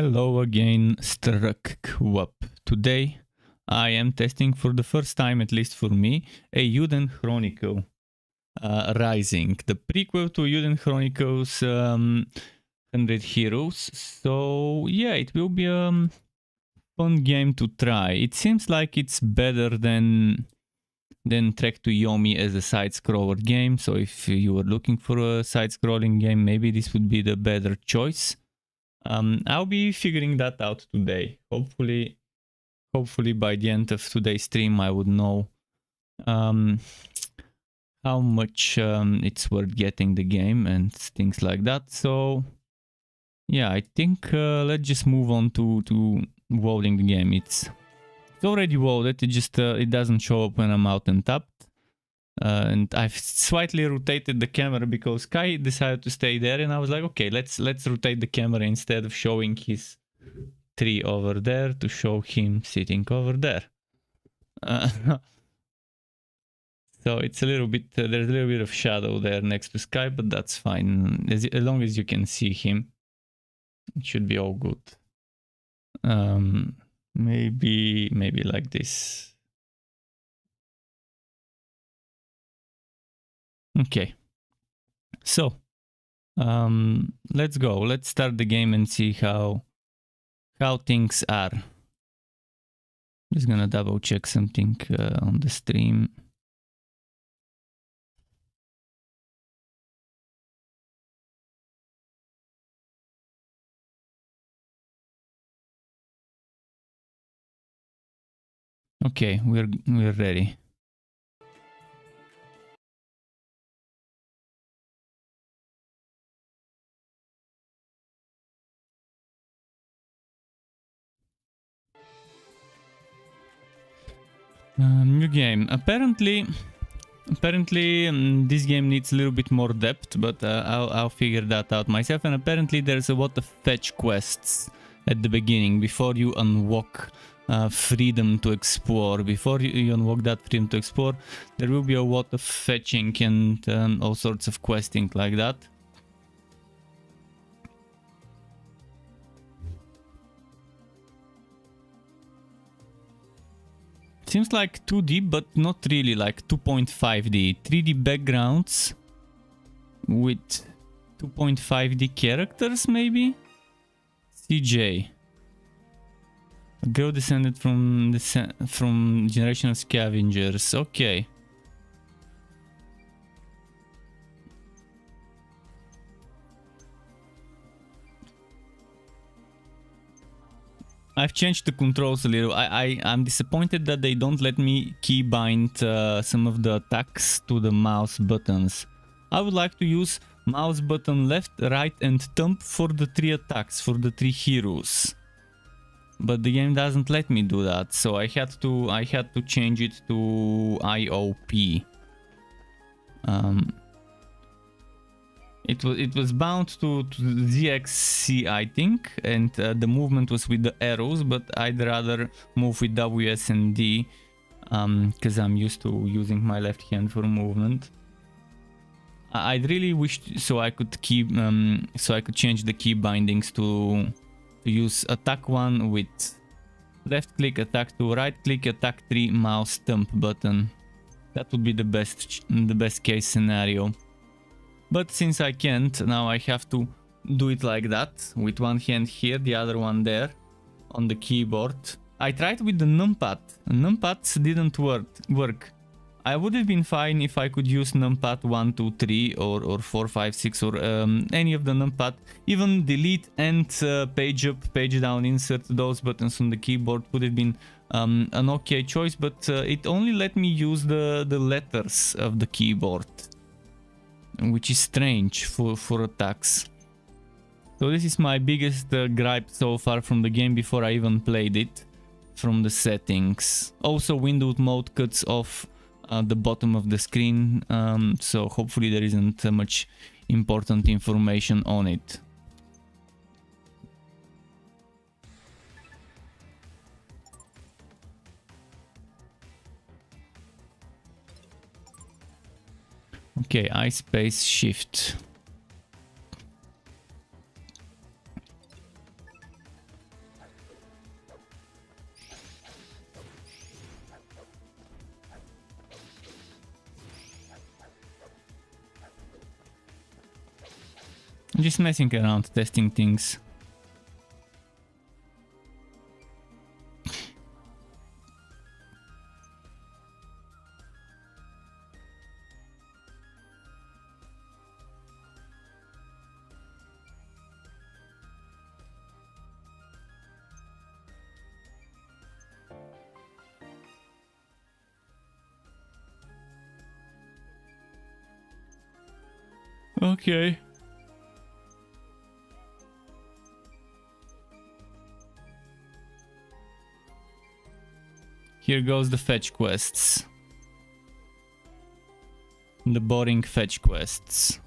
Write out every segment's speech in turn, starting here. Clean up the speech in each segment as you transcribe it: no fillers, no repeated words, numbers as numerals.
Hello again, Struck. Today I am testing for the first time, at least for me, Eiyuden Chronicle Rising, the prequel to Eiyuden Chronicle's 100 Heroes. So yeah, it will be a fun game to try. It seems like it's better than Trek to Yomi as a side-scroller game. So if you were looking for a side-scrolling game, maybe this would be the better choice. I'll be figuring that out today. Hopefully by the end of today's stream I would know how much it's worth getting the game and things like that. So yeah, I think let's just move on to loading the game. It's already loaded. It just it doesn't show up when I'm out and tapped. And I've slightly rotated the camera because Kai decided to stay there, and I was like, okay, let's rotate the camera instead of showing his tree over there to show him sitting over there. So it's a little bit, there's a little bit of shadow there next to Sky, but that's fine. As long as you can see him, it should be all good. Maybe like this. Okay, so let's go. Let's start the game and see how things are. Just gonna double check something on the stream. Okay, we're ready. New game. Apparently this game needs a little bit more depth, but I'll figure that out myself. And apparently there's a lot of fetch quests at the beginning before you unlock freedom to explore. Before you unlock that freedom to explore, there will be a lot of fetching and all sorts of questing like that. Seems like 2D, but not really, like 2.5D. 3D backgrounds with 2.5D characters, maybe? CJ. A girl descended from generation of scavengers. Okay. I've changed the controls a little. I'm disappointed that they don't let me keybind some of the attacks to the mouse buttons. I would like to use mouse button left, right and thumb for the 3 attacks, for the 3 heroes. But the game doesn't let me do that, so I had to change it to IOP. It was bound to ZXC, I think, and the movement was with the arrows, but I'd rather move with WS and D because I'm used to using my left hand for movement. I'd really wish so I could change the key bindings to use attack 1 with left click, attack 2, right click, attack 3, mouse thumb button. That would be the best case scenario. But since I can't, now I have to do it like that, with one hand here, the other one there, on the keyboard. I tried with the numpad. Numpads didn't work. I would have been fine if I could use numpad 1, 2, 3 or 4, 5, 6 or any of the numpad. Even delete and page up, page down, insert those buttons on the keyboard would have been an okay choice, but it only let me use the letters of the keyboard, which is strange for attacks. So this is my biggest gripe so far from the game before I even played it, from the settings. Also windowed mode cuts off the bottom of the screen, so hopefully there isn't much important information on it. Okay, I space shift. Just messing around, testing things. Okay. Here goes the fetch quests. The boring fetch quests.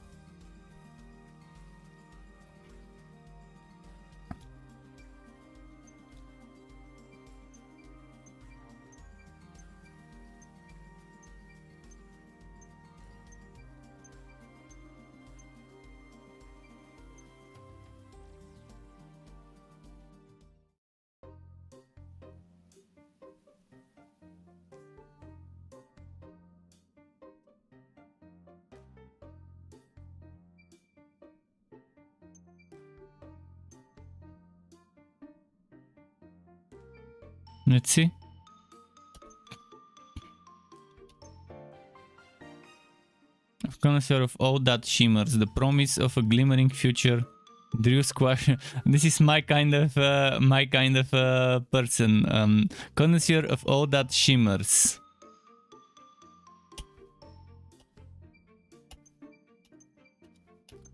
Let's see. A connoisseur of all that shimmers, the promise of a glimmering future. Drew Squash. This is my kind of person. Connoisseur of all that shimmers.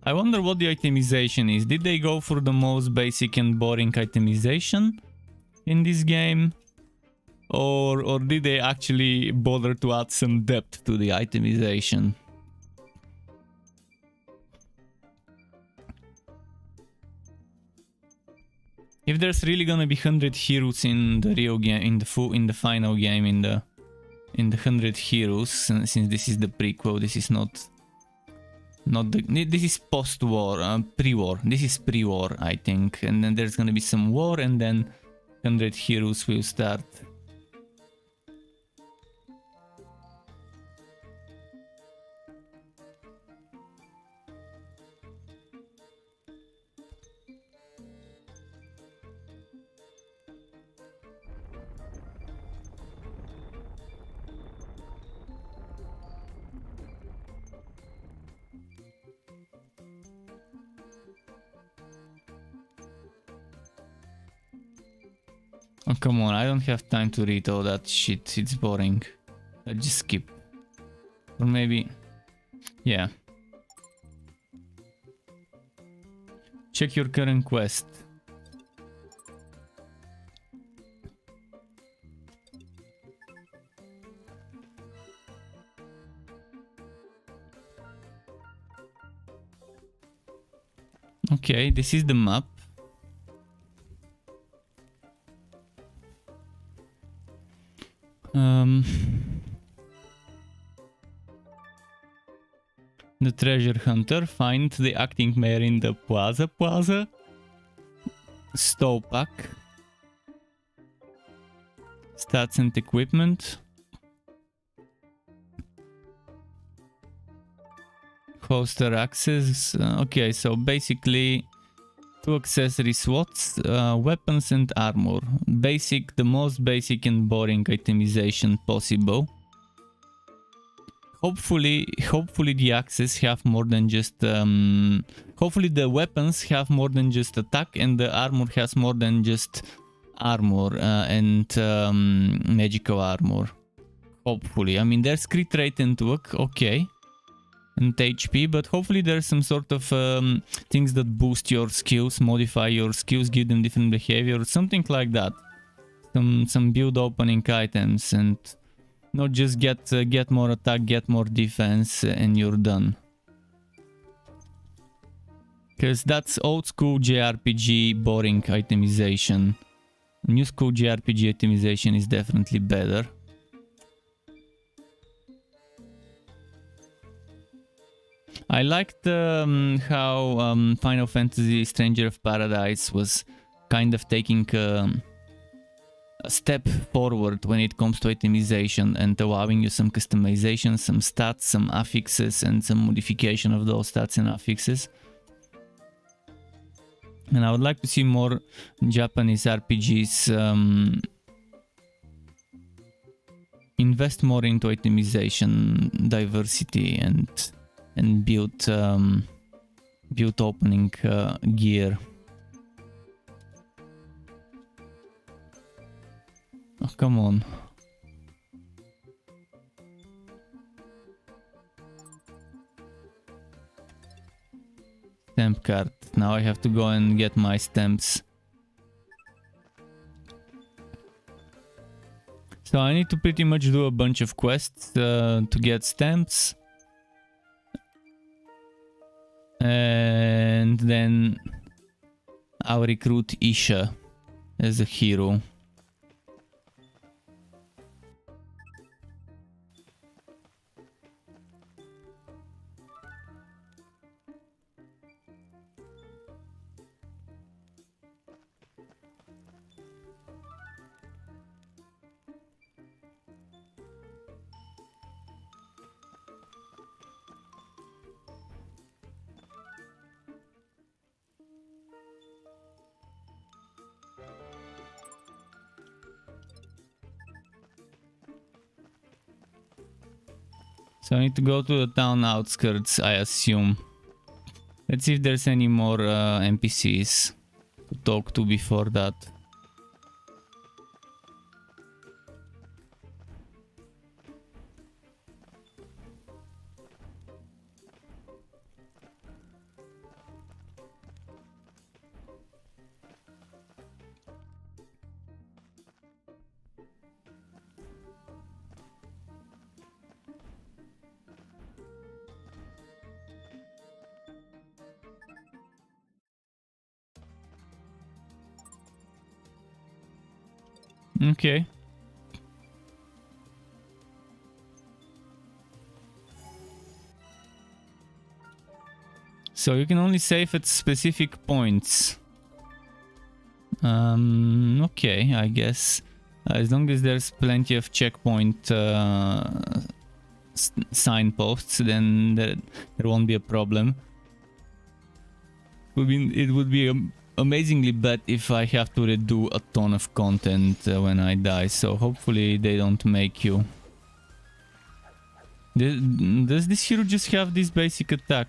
I wonder what the itemization is. Did they go for the most basic and boring itemization in this game? Or did they actually bother to add some depth to the itemization? If there's really gonna be 100 heroes in the real game, in the final game, in the 100 heroes, since this is the prequel, this is not the, this is post-war, pre-war. This is pre-war, I think, and then there's gonna be some war, and then 100 heroes will start. Oh, come on, I don't have time to read all that shit, it's boring. I just skip. Or maybe... yeah. Check your current quest. Okay, this is the map. The treasure hunter, find the acting mayor in the plaza. Stow pack. Stats and equipment. Holster access. Okay, so basically 2 accessory slots, weapons and armor. Basic, the most basic and boring itemization possible. Hopefully the axes have more than just... hopefully the weapons have more than just attack, and the armor has more than just armor and magical armor. Hopefully. I mean, there's crit rate and luck, okay. And HP, but hopefully there's some sort of things that boost your skills, modify your skills, give them different behavior, something like that. Some build opening items, and not just get more attack, get more defense, and you're done. Because that's old school jRPG boring itemization. New school jRPG itemization is definitely better. I liked how Final Fantasy Stranger of Paradise was kind of taking a step forward when it comes to itemization and allowing you some customization, some stats, some affixes, and some modification of those stats and affixes. And I would like to see more Japanese RPGs invest more into itemization, diversity, and build opening gear. Oh, come on. Stamp card. Now I have to go and get my stamps. So I need to pretty much do a bunch of quests to get stamps. And then I'll recruit Isha as a hero. So I need to go to the town outskirts, I assume. Let's see if there's any more NPCs to talk to before that. Okay. So you can only save at specific points. Okay, I guess. As long as there's plenty of checkpoint signposts, then there won't be a problem. It would be amazingly bad if I have to redo a ton of content when I die, so hopefully they don't make you. Does this hero just have this basic attack?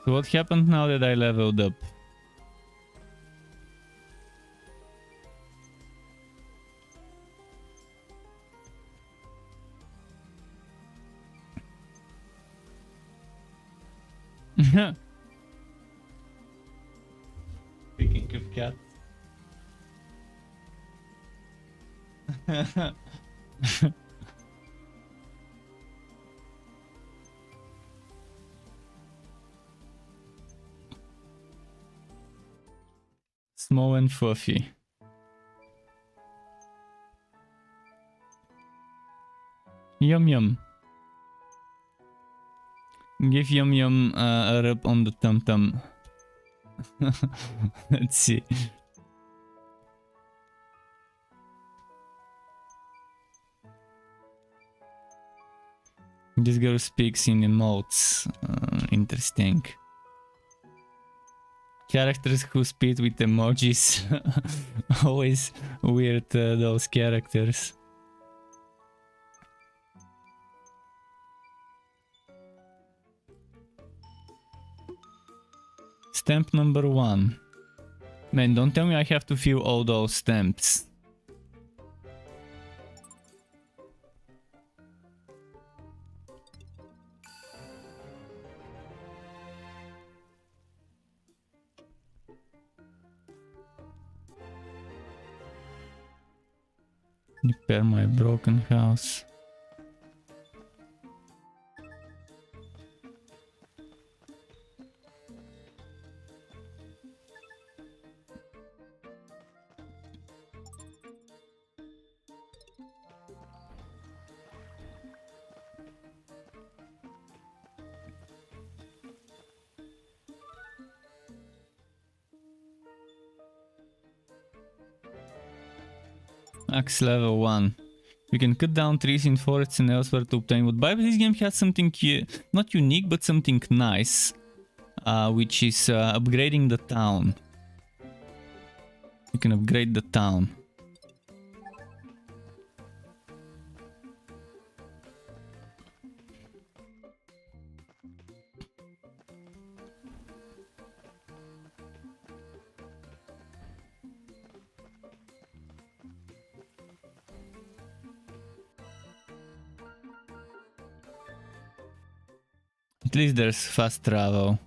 So what happened now that I leveled up? Speaking of cats. Small and fluffy. Yum yum. Give Yum Yum a rub on the tum tum. Let's see. This girl speaks in emotes. Interesting. Characters who speak with emojis. Always weird, those characters. Stamp number 1. Man, don't tell me I have to fill all those stamps. Repair my broken house. Axe level 1. You can cut down trees in forests and elsewhere to obtain wood. But this game has something not unique, but something nice, which is upgrading the town. You can upgrade the town. At least there's fast travel.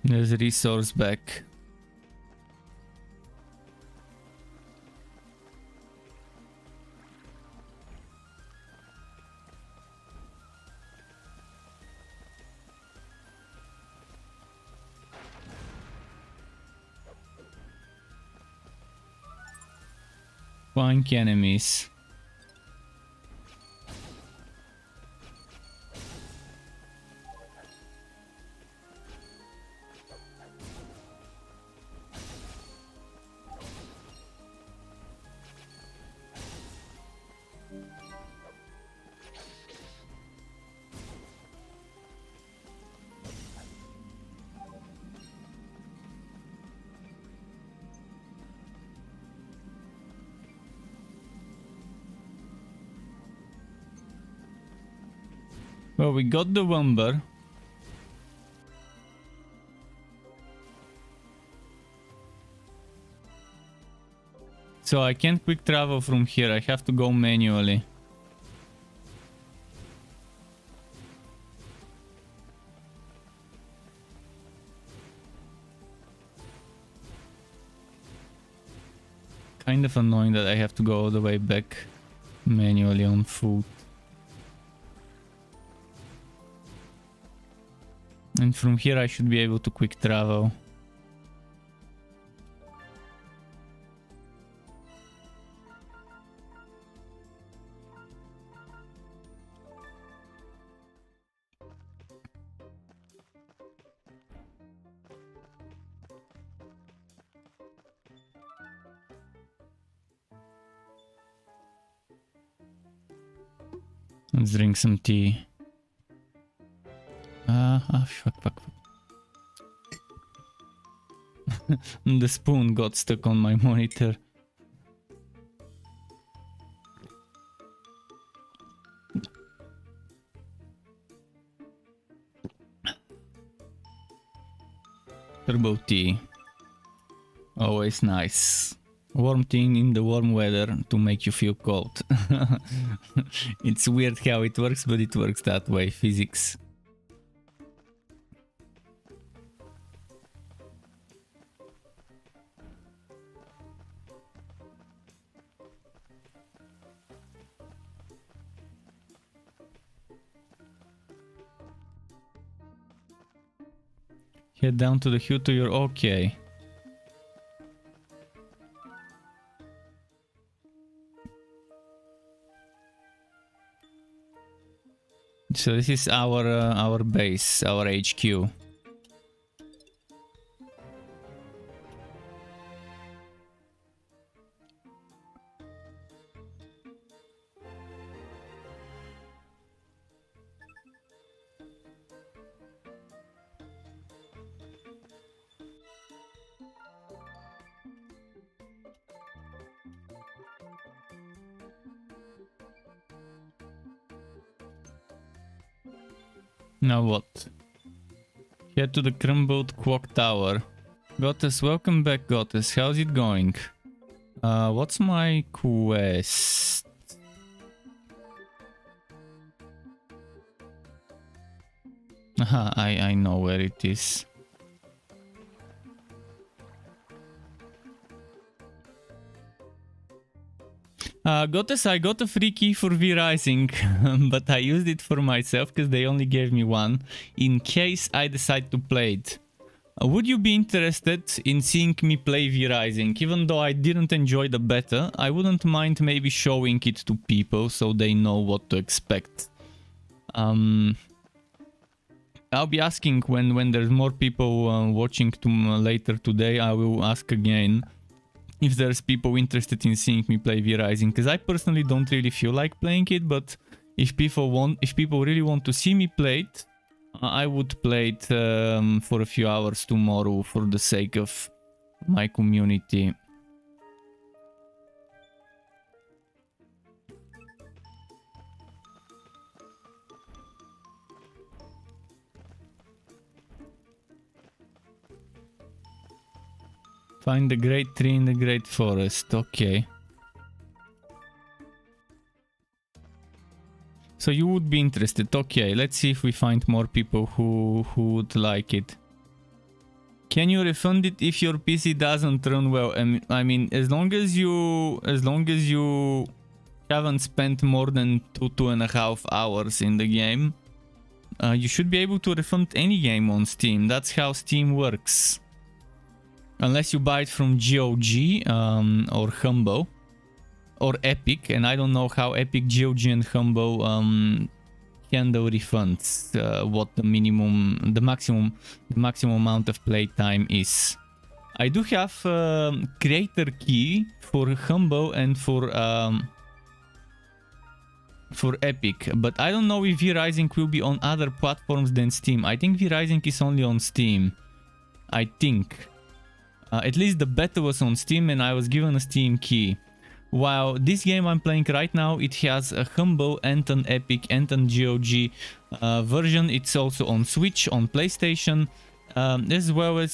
There's a resource back. Flank enemies. Well, we got the lumber. So I can't quick travel from here, I have to go manually. Kind of annoying that I have to go all the way back manually on foot. And from here I should be able to quick travel. Let's drink some tea. Fuck. The spoon got stuck on my monitor. Turbo tea. Always nice. Warm tea in the warm weather to make you feel cold. It's weird how it works, but it works that way. Physics. Head down to the hill to your... Okay. So this is our base, our HQ. Now what? Head to the crumbled clock tower. Goddess, welcome back, Goddess. How's it going? What's my quest? Aha, I know where it is. Gottes, I got a free key for V-Rising, but I used it for myself because they only gave me one, in case I decide to play it. Would you be interested in seeing me play V-Rising? Even though I didn't enjoy the beta, I wouldn't mind maybe showing it to people so they know what to expect. I'll be asking when there's more people watching later today. I will ask again if there's people interested in seeing me play V-Rising, because I personally don't really feel like playing it, but if people really want to see me play it, I would play it for a few hours tomorrow for the sake of my community. Find the great tree in the great forest. Okay. So you would be interested. Okay, let's see if we find more people who would like it. Can you refund it if your PC doesn't run well? I mean, as long as you haven't spent more than 2.5 hours in the game, you should be able to refund any game on Steam. That's how Steam works. Unless you buy it from GOG or Humble or Epic, and I don't know how Epic, GOG, and Humble handle refunds. What the maximum amount of playtime is. I do have creator key for Humble and for Epic, but I don't know if V-Rising will be on other platforms than Steam. I think V-Rising is only on Steam. I think. At least the beta was on Steam and I was given a Steam key. While this game I'm playing right now, it has a Humble and an Epic and an GOG version. It's also on Switch, on PlayStation, as well as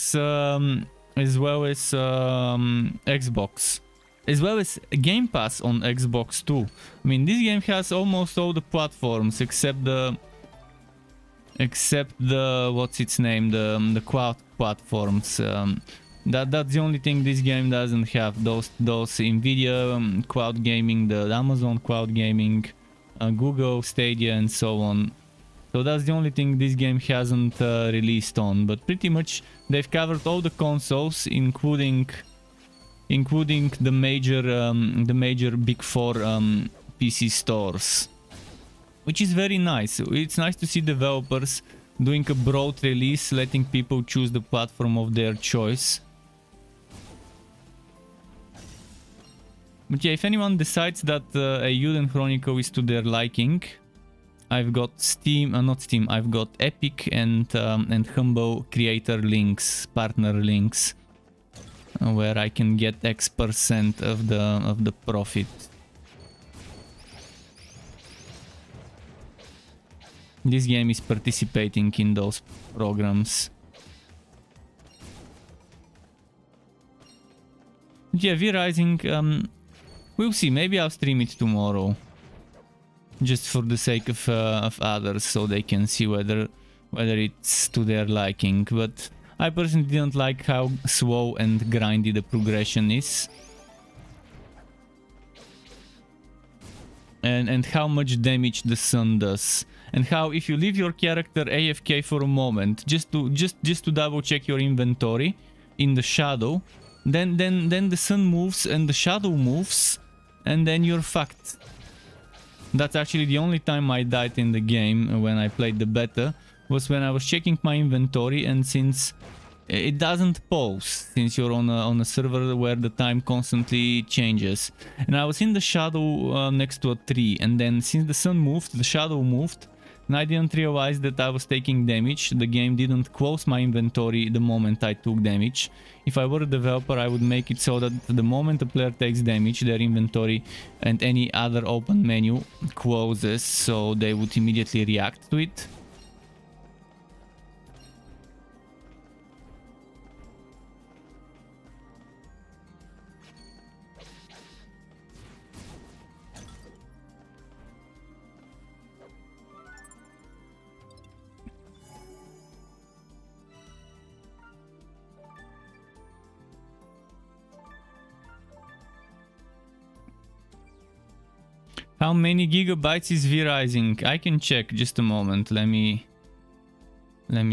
Xbox, as well as Game Pass on Xbox too. I mean, this game has almost all the platforms except the what's its name, the cloud platforms. That's the only thing this game doesn't have. Those Nvidia cloud gaming, the Amazon cloud gaming, Google Stadia, and so on. So that's the only thing this game hasn't released on. But pretty much they've covered all the consoles, including the major big four PC stores, which is very nice. It's nice to see developers doing a broad release, letting people choose the platform of their choice. But yeah, if anyone decides that Eiyuden Chronicle is to their liking, I've got I've got Epic and Humble creator links, partner links, where I can get X% of the profit. This game is participating in those programs. Yeah, V-Rising, we'll see. Maybe I'll stream it tomorrow, just for the sake of others, so they can see whether it's to their liking. But I personally didn't like how slow and grindy the progression is, and how much damage the sun does, and how if you leave your character AFK for a moment, just to double check your inventory in the shadow, then the sun moves and the shadow moves, and then you're fucked. That's actually the only time I died in the game when I played the beta, was when I was checking my inventory, and since it doesn't pause, since you're on a server where the time constantly changes, and I was in the shadow next to a tree, and then since the sun moved, the shadow moved, and I didn't realize that I was taking damage. The game didn't close my inventory the moment I took damage. If I were a developer, I would make it so that the moment a player takes damage, their inventory and any other open menu closes, so they would immediately react to it. How many gigabytes is V-Rising? I can check, just a moment. Let me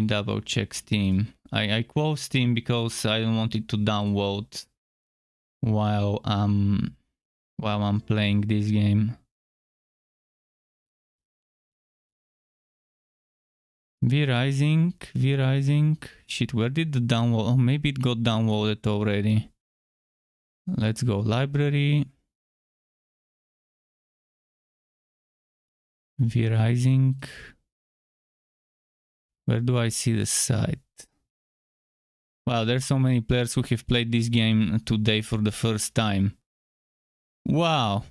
double check Steam. I close Steam because I don't want it to download while I'm playing this game. V-Rising. Shit, where did the download? Oh, maybe it got downloaded already. Let's go library. V-Rising. Where do I see the site? Wow, there's so many players who have played this game today for the first time. Wow.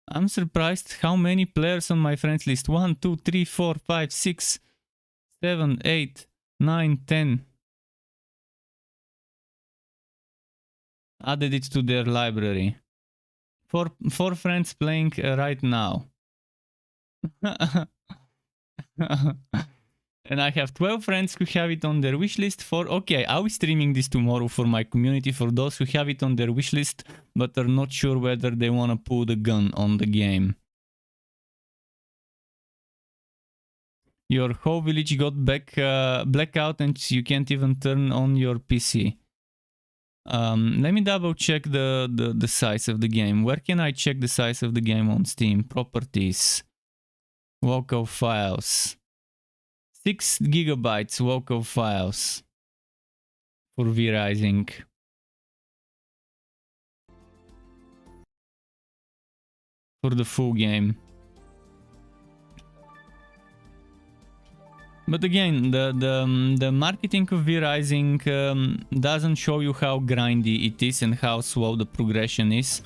I'm surprised how many players on my friends list. 1, 2, 3, 4, 5, 6, 7, 8, 9, 10. Added it to their library. Four friends playing right now. And I have 12 friends who have it on their wish list for... Okay, I'll be streaming this tomorrow for my community, for those who have it on their wish list, but are not sure whether they want to pull the gun on the game. Your whole village got blackout and you can't even turn on your PC. Let me double check the size of the game. Where can I check the size of the game on Steam? Properties. Local files. 6 gigabytes local files for V-Rising. For the full game. But again, the marketing of V-Rising doesn't show you how grindy it is and how slow the progression is.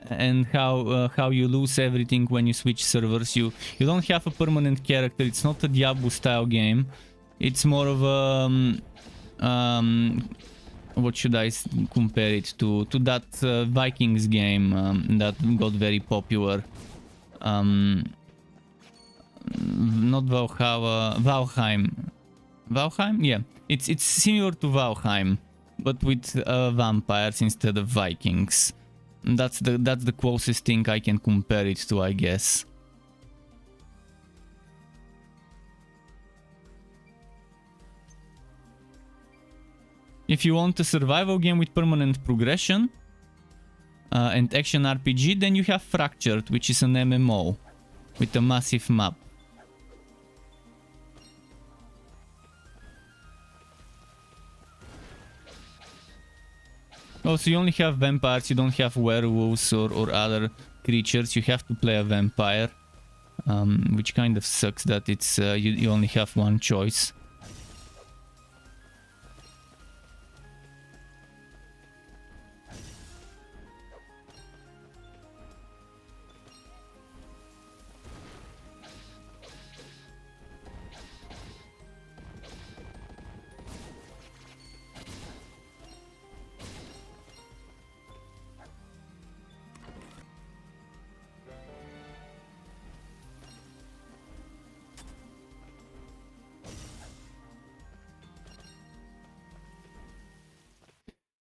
And how you lose everything when you switch servers. You don't have a permanent character. It's not a Diablo style game. It's more of a what should I compare it to that Vikings game that got very popular. Not Valhalla, Valheim. Valheim? Yeah, it's similar to Valheim, but with vampires instead of Vikings. That's the closest thing I can compare it to, I guess. If you want a survival game with permanent progression and action RPG, then you have Fractured, which is an MMO with a massive map. Also, you only have vampires, you don't have werewolves or other creatures. You have to play a vampire, which kind of sucks that it's you only have one choice.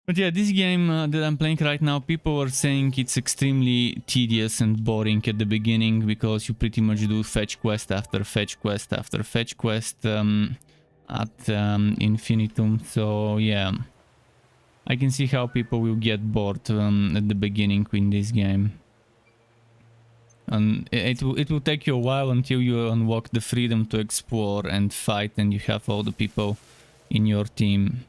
But yeah, this game that I'm playing right now, people are saying it's extremely tedious and boring at the beginning because you pretty much do fetch quest after fetch quest after fetch quest at infinitum. So yeah, I can see how people will get bored at the beginning in this game. And it will take you a while until you unlock the freedom to explore and fight and you have all the people in your team.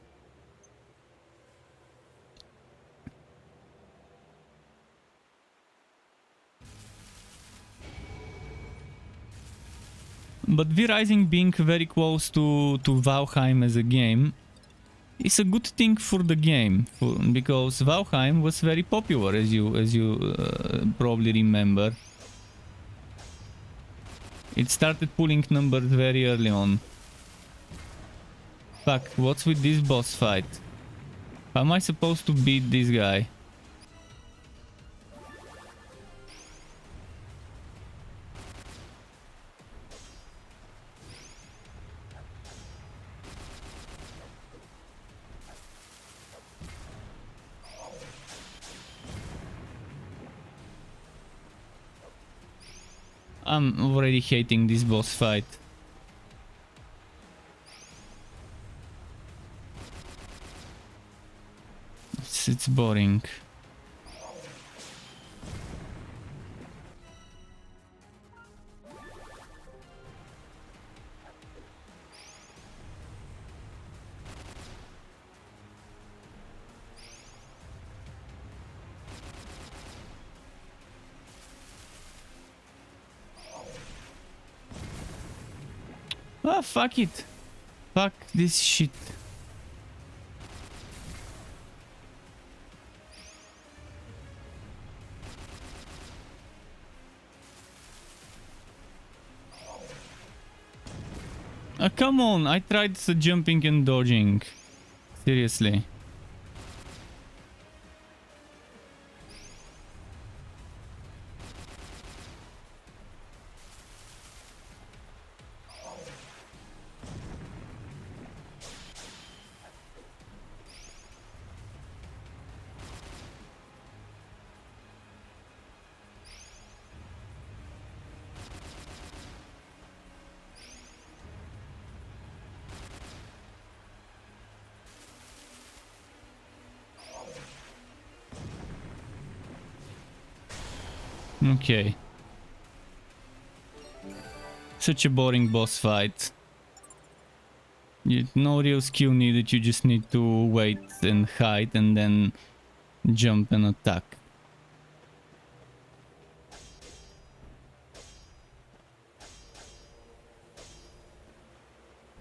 But V-Rising being very close to Valheim as a game is a good thing for the game, because Valheim was very popular, as you probably remember. It started pulling numbers very early on. Fuck, what's with this boss fight? How am I supposed to beat this guy? I'm already hating this boss fight. It's boring. Ah, fuck it. Fuck this shit. Come on, I tried jumping and dodging. Seriously. Okay. Such a boring boss fight. No real skill needed, you just need to wait and hide and then jump and attack.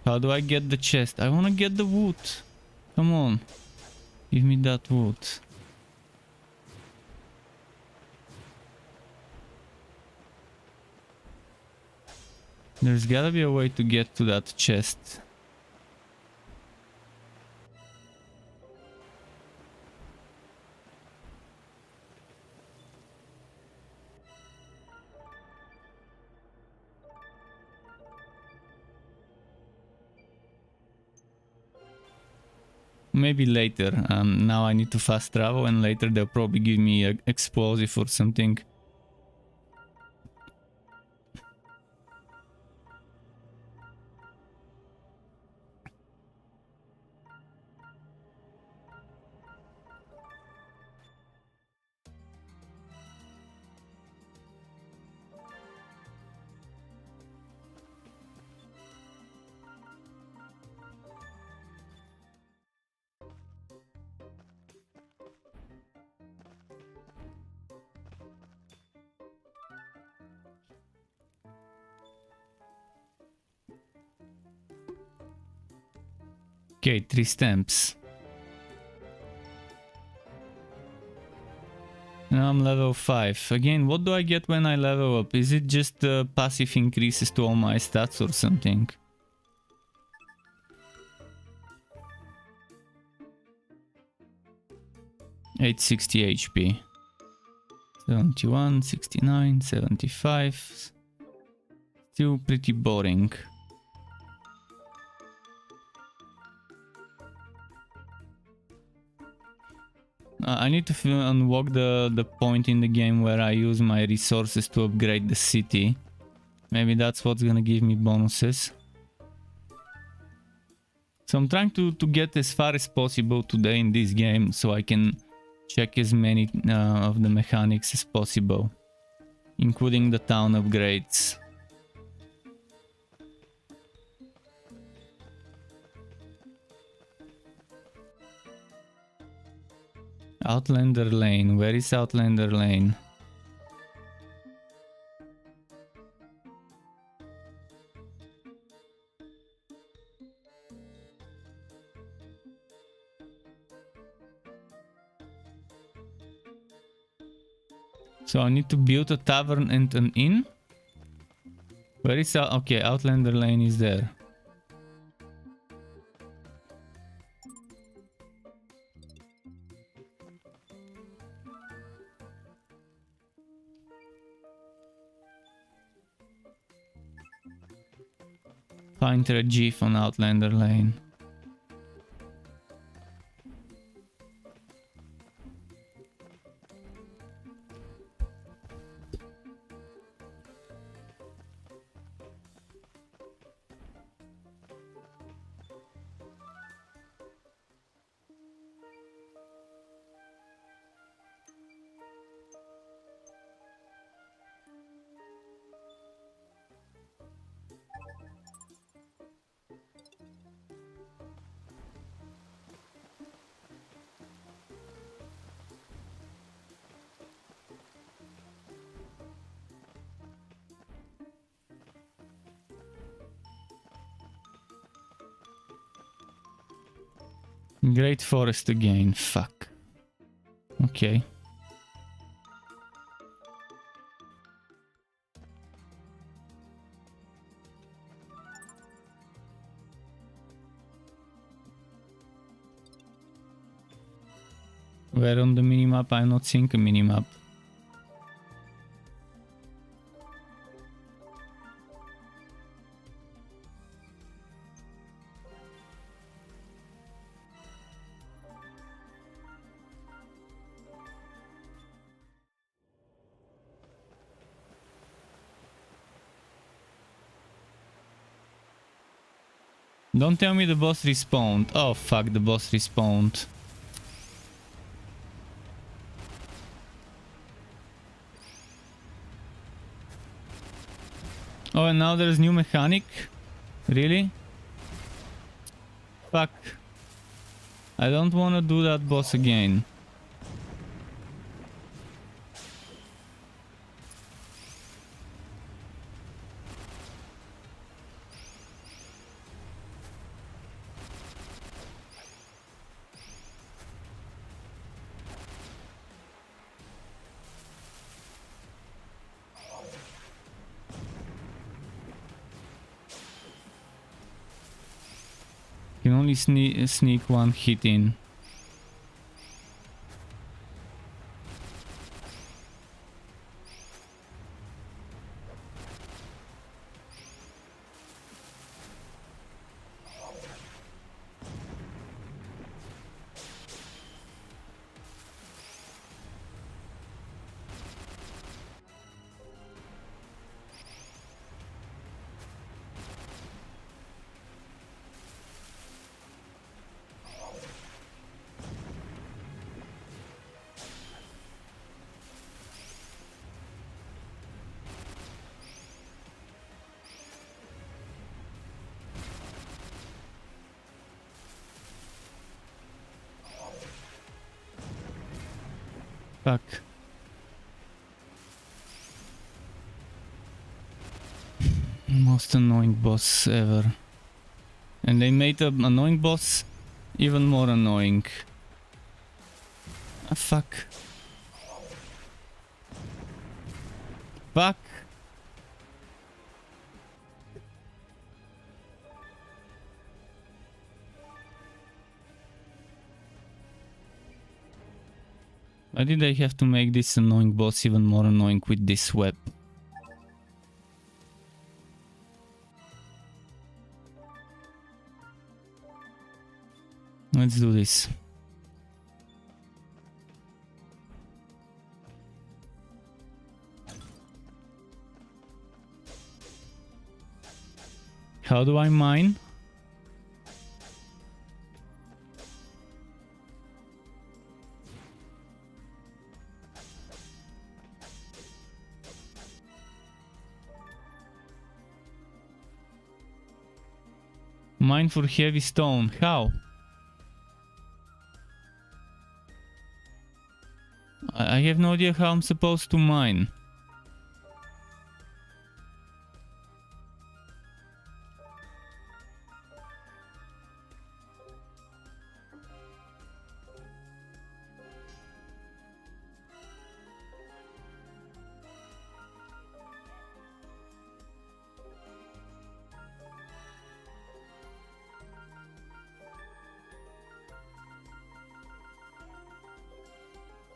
How do I get the chest? I wanna get the wood. Come on. Give me that wood. There's gotta be a way to get to that chest. Maybe later. Now I need to fast travel and later they'll probably give me an explosive or something. Okay, 3 stamps. Now I'm level 5. Again, what do I get when I level up? Is it just passive increases to all my stats or something? $860 HP. 71, 69, 75. Still pretty boring. I need to unlock the point in the game where I use my resources to upgrade the city. Maybe that's what's gonna give me bonuses. So I'm trying to get as far as possible today in this game so I can check as many of the mechanics as possible, including the town upgrades. Outlander Lane. Where is Outlander Lane? So I need to build a tavern and an inn? Where is okay, Outlander Lane is there. Find a GIF on Outlander Lane. Great forest again. Fuck. Okay. Where on the minimap? I'm not seeing a minimap. Don't tell me the boss respawned. Oh fuck, the boss respawned. Oh, and now there's new mechanic? Really? Fuck. I don't want to do that boss again. Can only sneak one hit in. Fuck. Most annoying boss ever. And they made an annoying boss even more annoying. Ah, fuck. Fuck. Why did I have to make this annoying boss even more annoying with this web? Let's do this. How do I mine? Mine for heavy stone. How? I have no idea how I'm supposed to mine.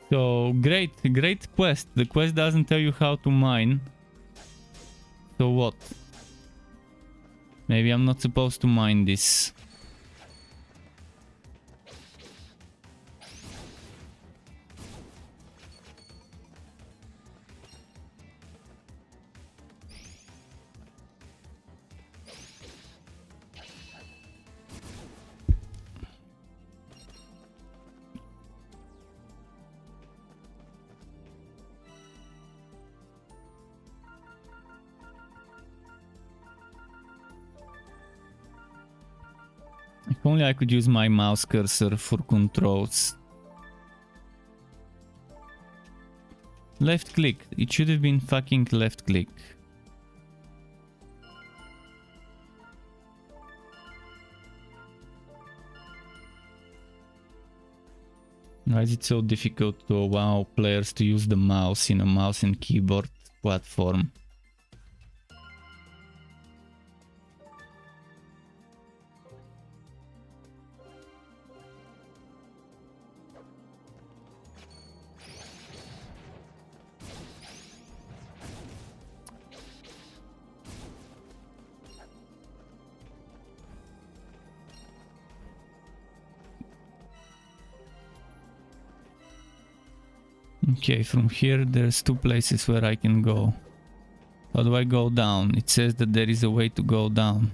So, great quest. The quest doesn't tell you how to mine. So what? Maybe I'm not supposed to mine this. If only I could use my mouse cursor for controls. Left click. It should have been fucking left click. Why is it so difficult to allow players to use the mouse in a mouse and keyboard platform? Okay, from here there's two places where I can go. How do I go down? It says that there is a way to go down.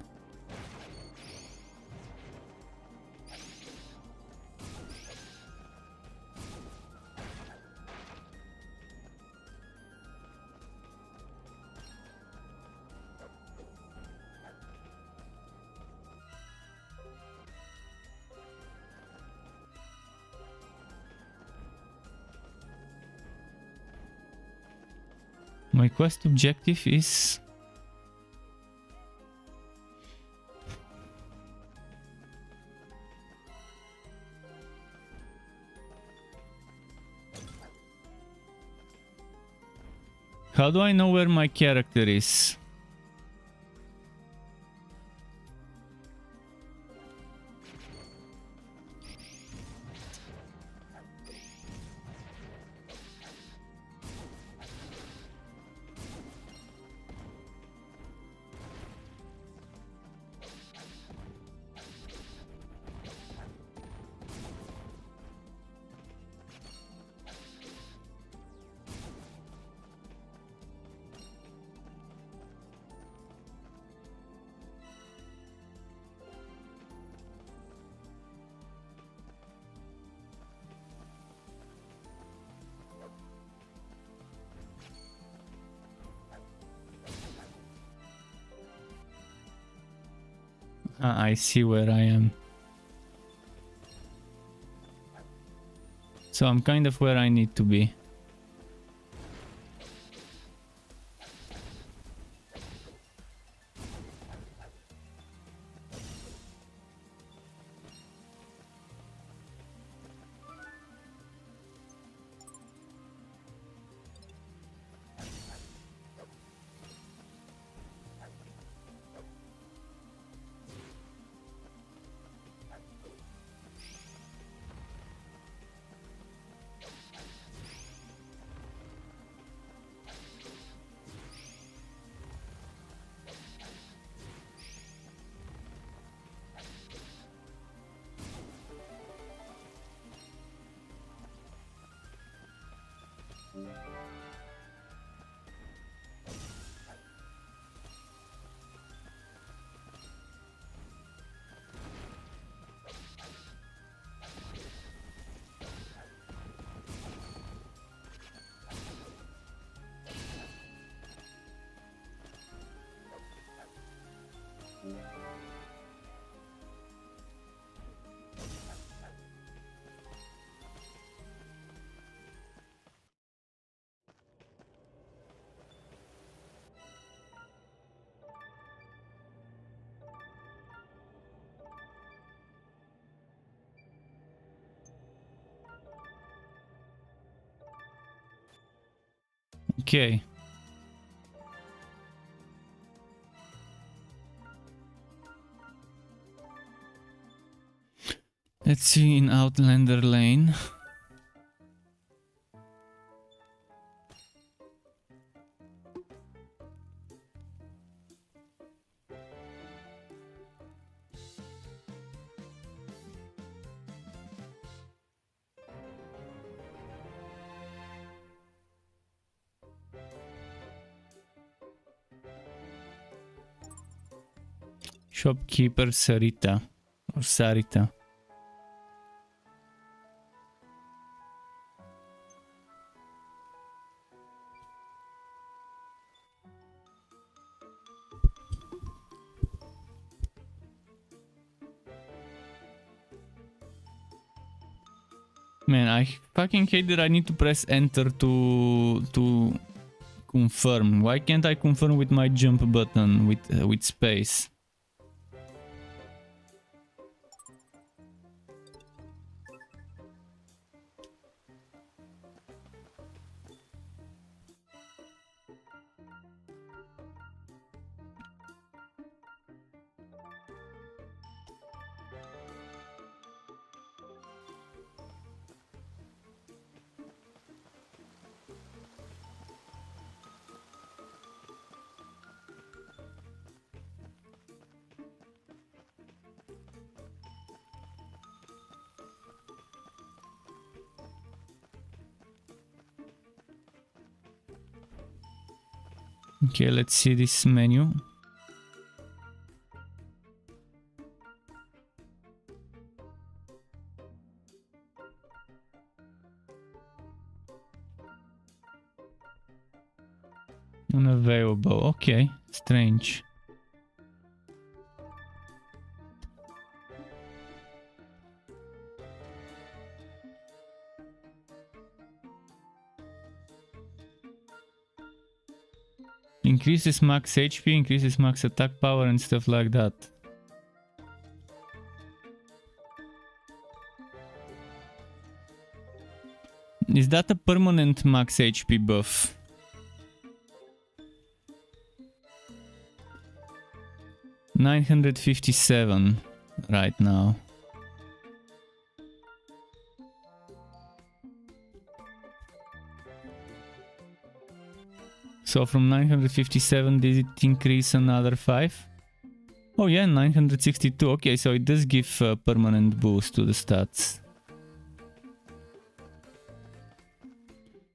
My quest objective is... How do I know where my character is? I see where I am. So I'm kind of where I need to be. Okay. Let's see in Outlander Lane. Shopkeeper Sarita or Sarita. Man, I fucking hate that I need to press enter to confirm. Why can't I confirm with my jump button with space? Okay, let's see this menu. Unavailable. Okay, strange. Increases max HP, increases max attack power and stuff like that. Is that a permanent max HP buff? $957 right now. So from 957, did it increase another 5? Oh yeah, 962. Okay, so it does give a permanent boost to the stats.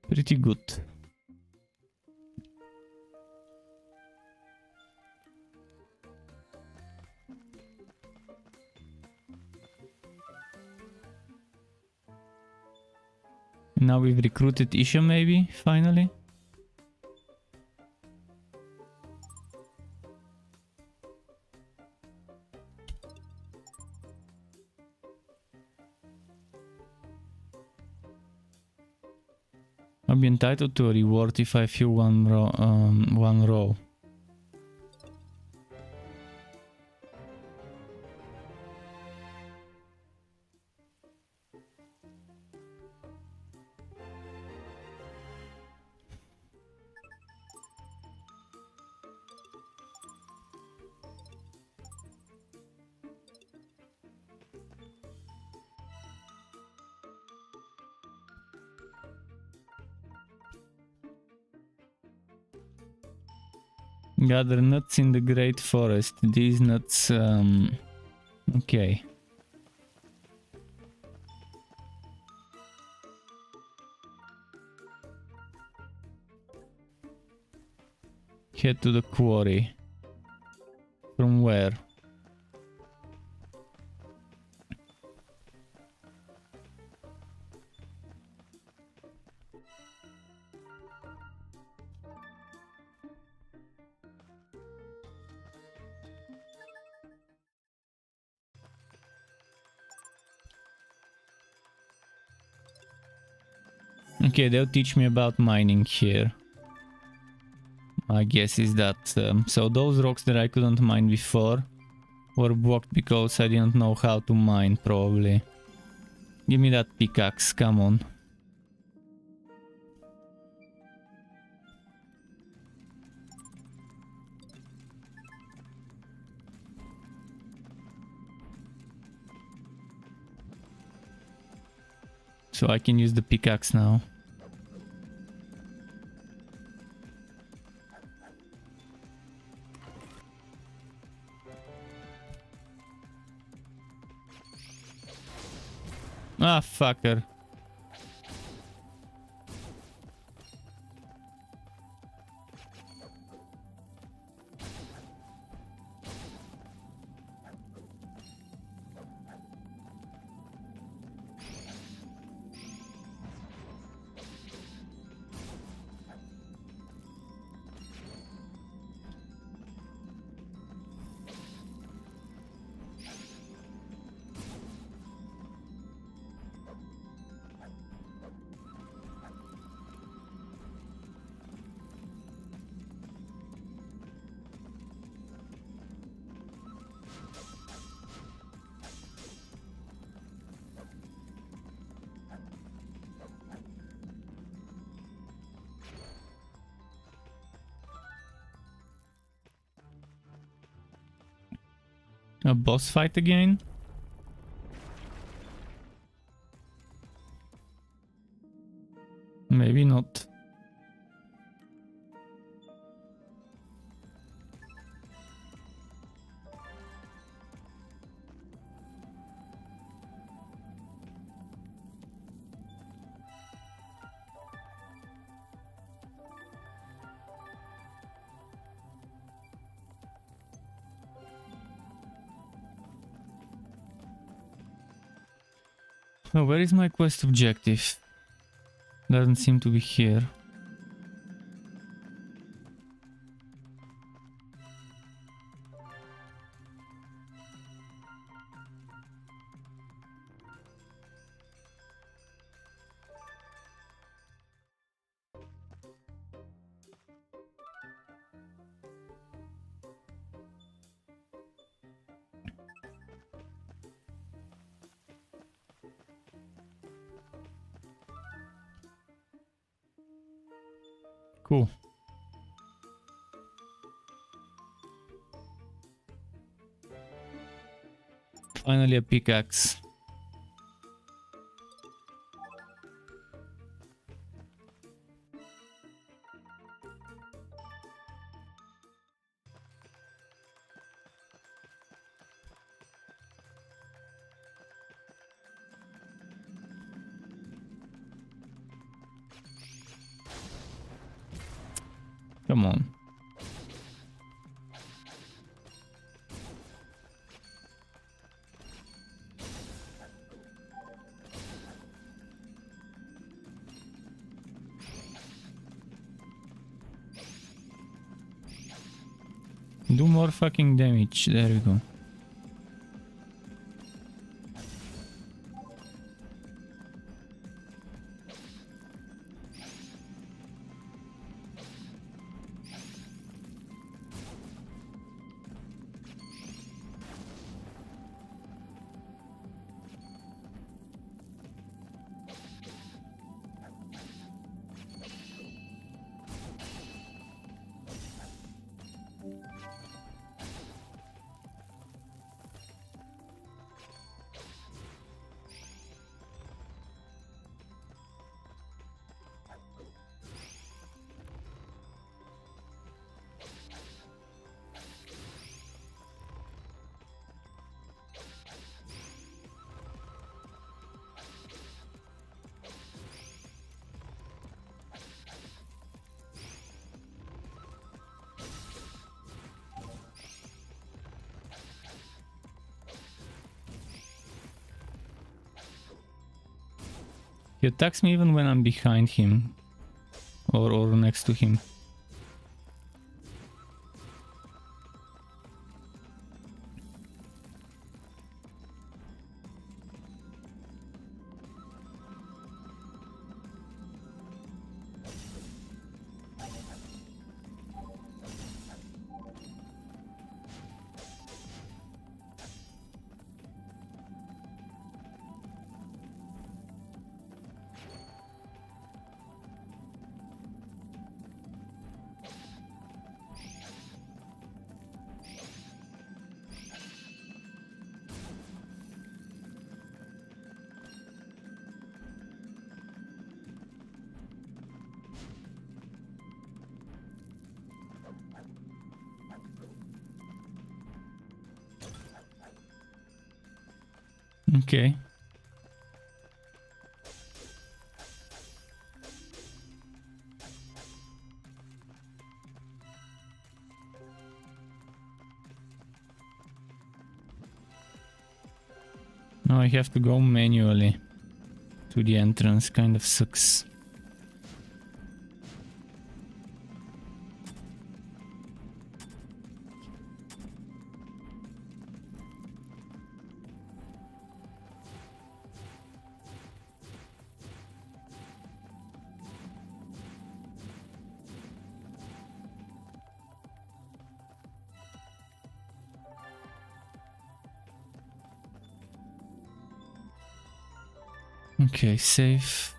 Pretty good. Now we've recruited Isha maybe, finally. I'll be entitled to a reward if I fill one row. Gather nuts in the Great Forest. These nuts, okay. Head to the quarry. From where? Okay, they'll teach me about mining here. My guess is that... so those rocks that I couldn't mine before were blocked because I didn't know how to mine, probably. Give me that pickaxe, come on. So I can use the pickaxe now. Ah, fucker. A boss fight again? Maybe not. Oh, where is my quest objective? Doesn't seem to be here. Cool. Finally a pickaxe. Come on. Do more fucking damage. There we go. He attacks me even when I'm behind him or next to him. Okay. Now I have to go manually to the entrance, kind of sucks. Okay, save.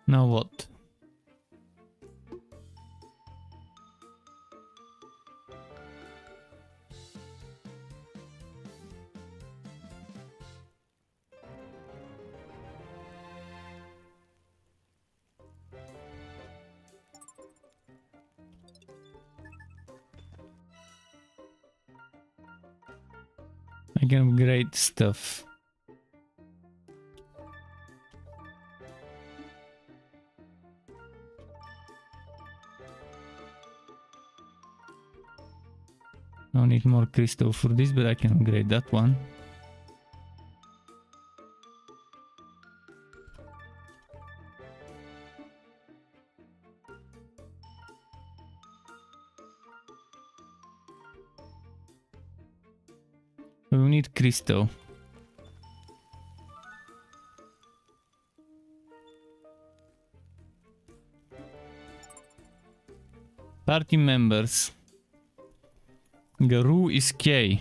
Now what? I can upgrade stuff. I need more crystal for this, but I can upgrade that one. We need crystal. Party members. Garou is K.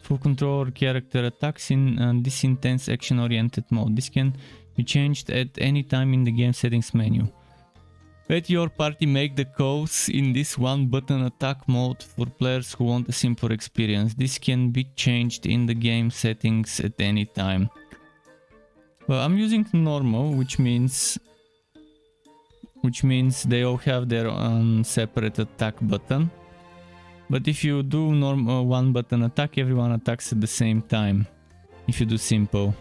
Full control character attacks in this intense action-oriented mode. This can be changed at any time in the game settings menu. Let your party make the calls in this one-button attack mode for players who want a simpler experience. This can be changed in the game settings at any time. Well, I'm using normal, which means they all have their own separate attack button. But if you do normal one-button attack, everyone attacks at the same time. If you do simple.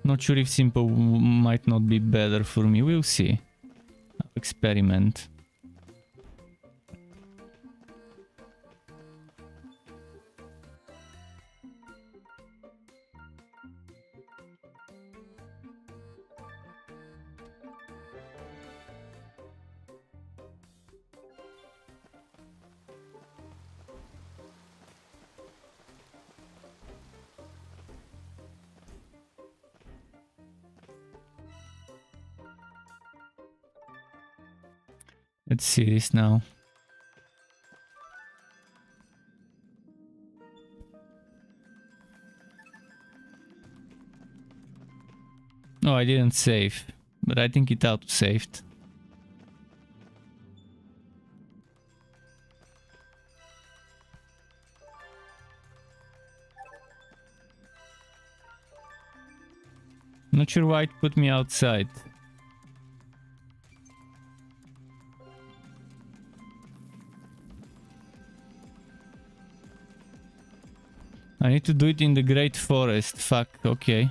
Not sure if simple might not be better for me. We'll see. I'll experiment. Let's see this now. No, I didn't save, but I think it auto-saved. Not sure why it put me outside. I need to do it in the Great Forest. Fuck, okay.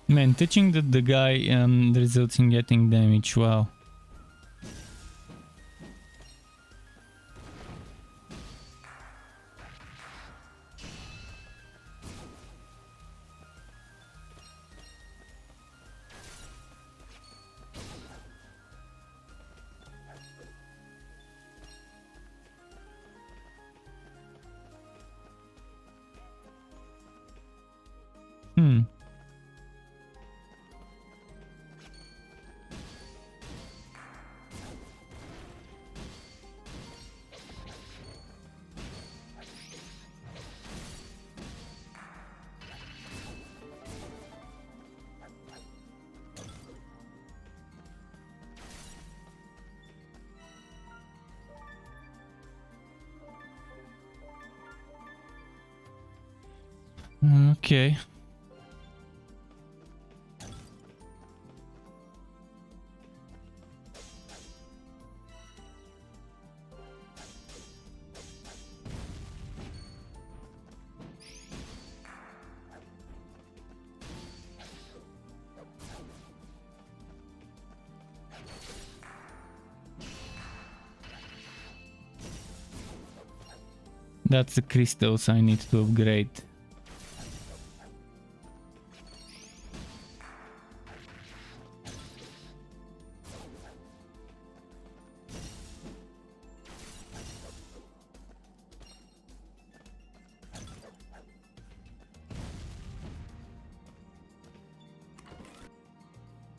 Man, touching the guy results in getting damage. Wow. Okay. That's the crystals I need to upgrade.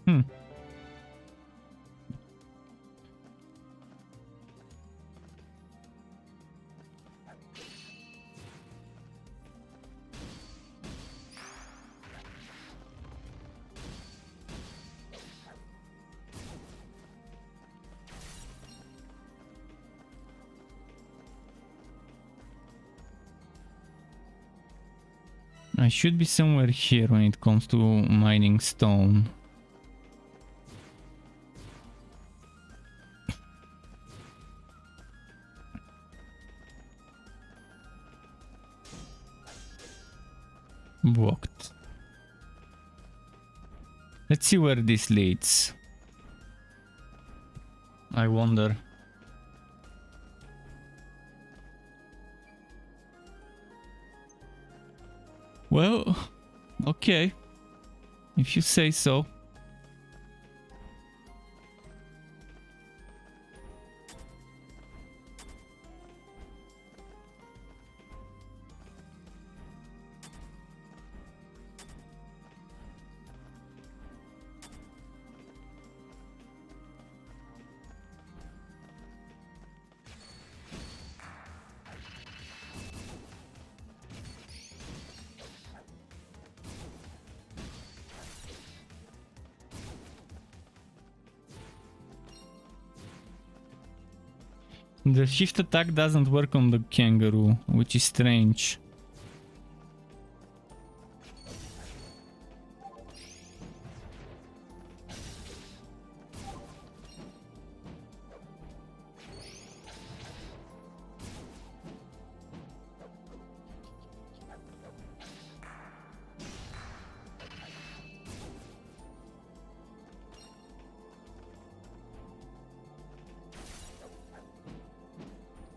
Hmm. I should be somewhere here when it comes to mining stone. Blocked. Let's see where this leads. I wonder. Well, okay. If you say so. The shift attack doesn't work on the kangaroo, which is strange.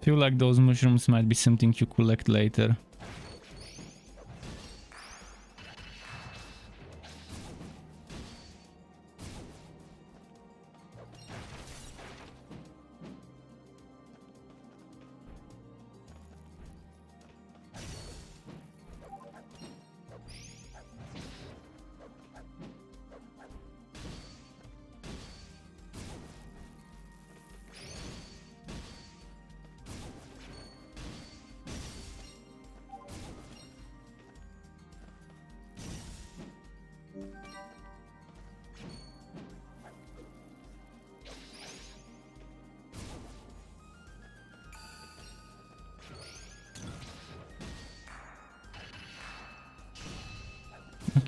Feel like those mushrooms might be something you collect later.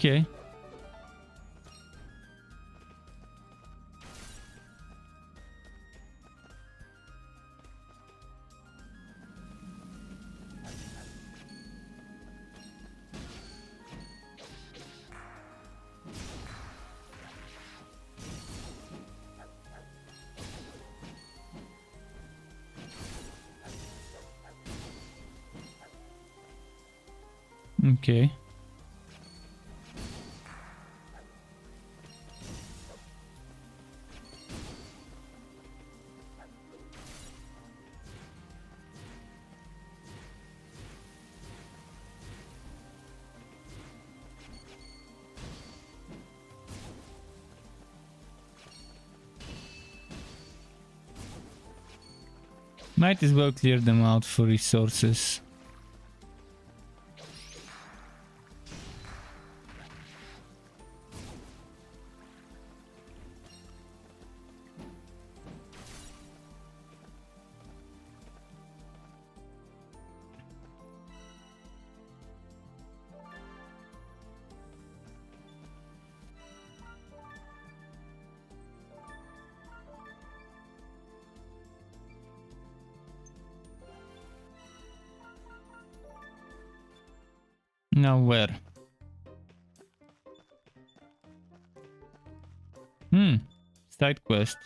Okay. Okay. Might as well clear them out for resources. Now where? Side quest.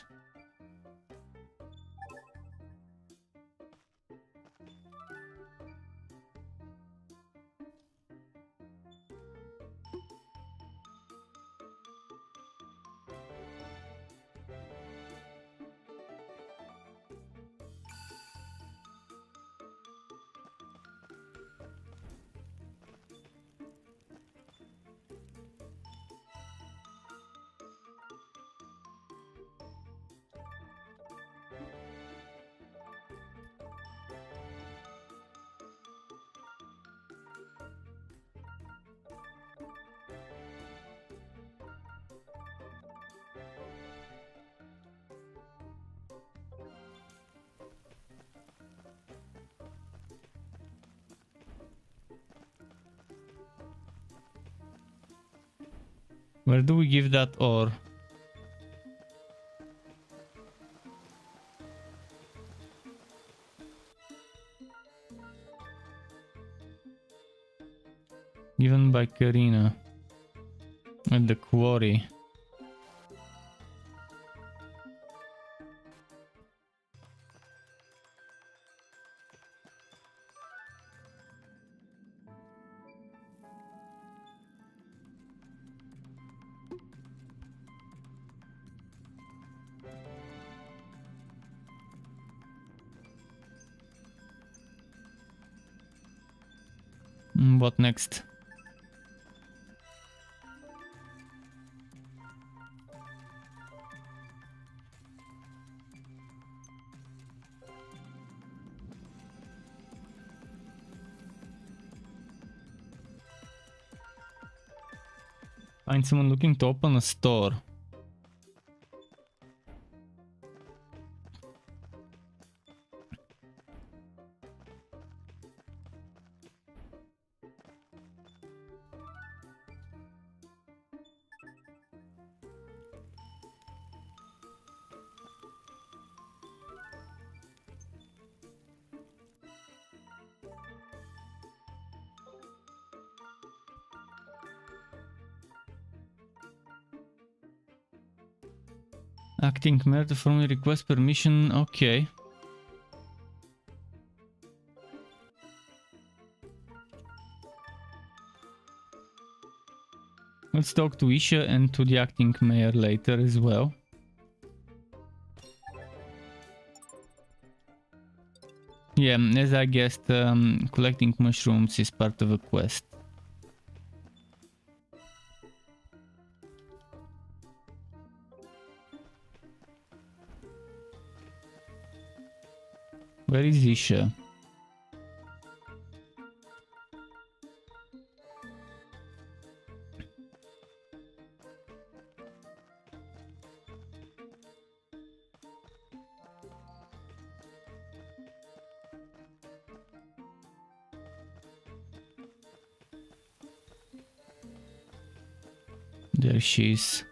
Where do we give that ore? Given by Karina at the quarry. What next? Find someone looking to open a store. Acting mayor to formally request permission. Okay. Let's talk to Isha and to the acting mayor later as well. Yeah, as I guessed, collecting mushrooms is part of a quest. Where is Isha? There she is.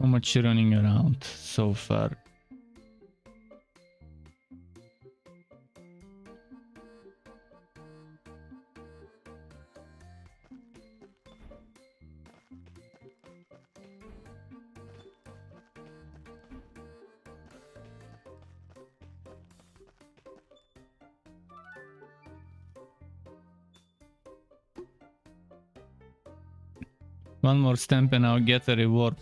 How much running around so far? One more stamp and I'll get a reward.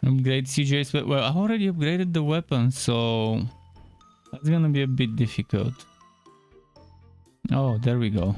Upgrade CJ's weapon. Well, I already upgraded the weapon, so that's gonna be a bit difficult. Oh, there we go.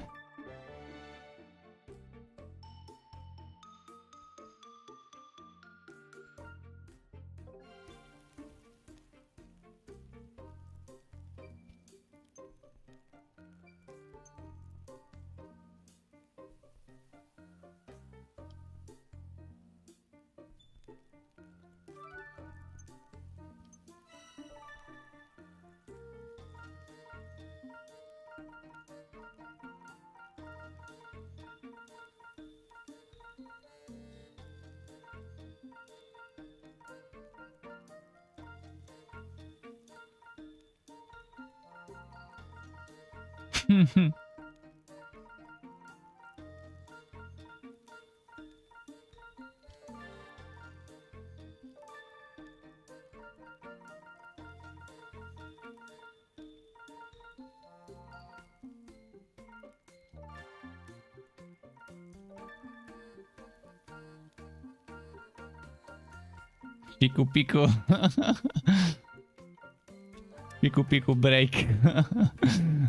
Piku Piku. Piku Piku Break.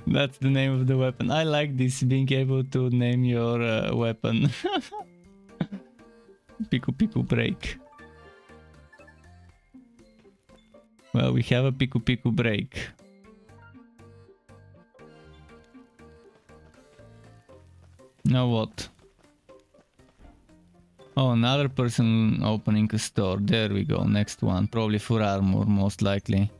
That's the name of the weapon. I like this, being able to name your weapon. Piku Piku Break. Well, we have a Piku Piku Break. Now what? Oh, another person opening a store. There we go. Next one. Probably for armor, most likely.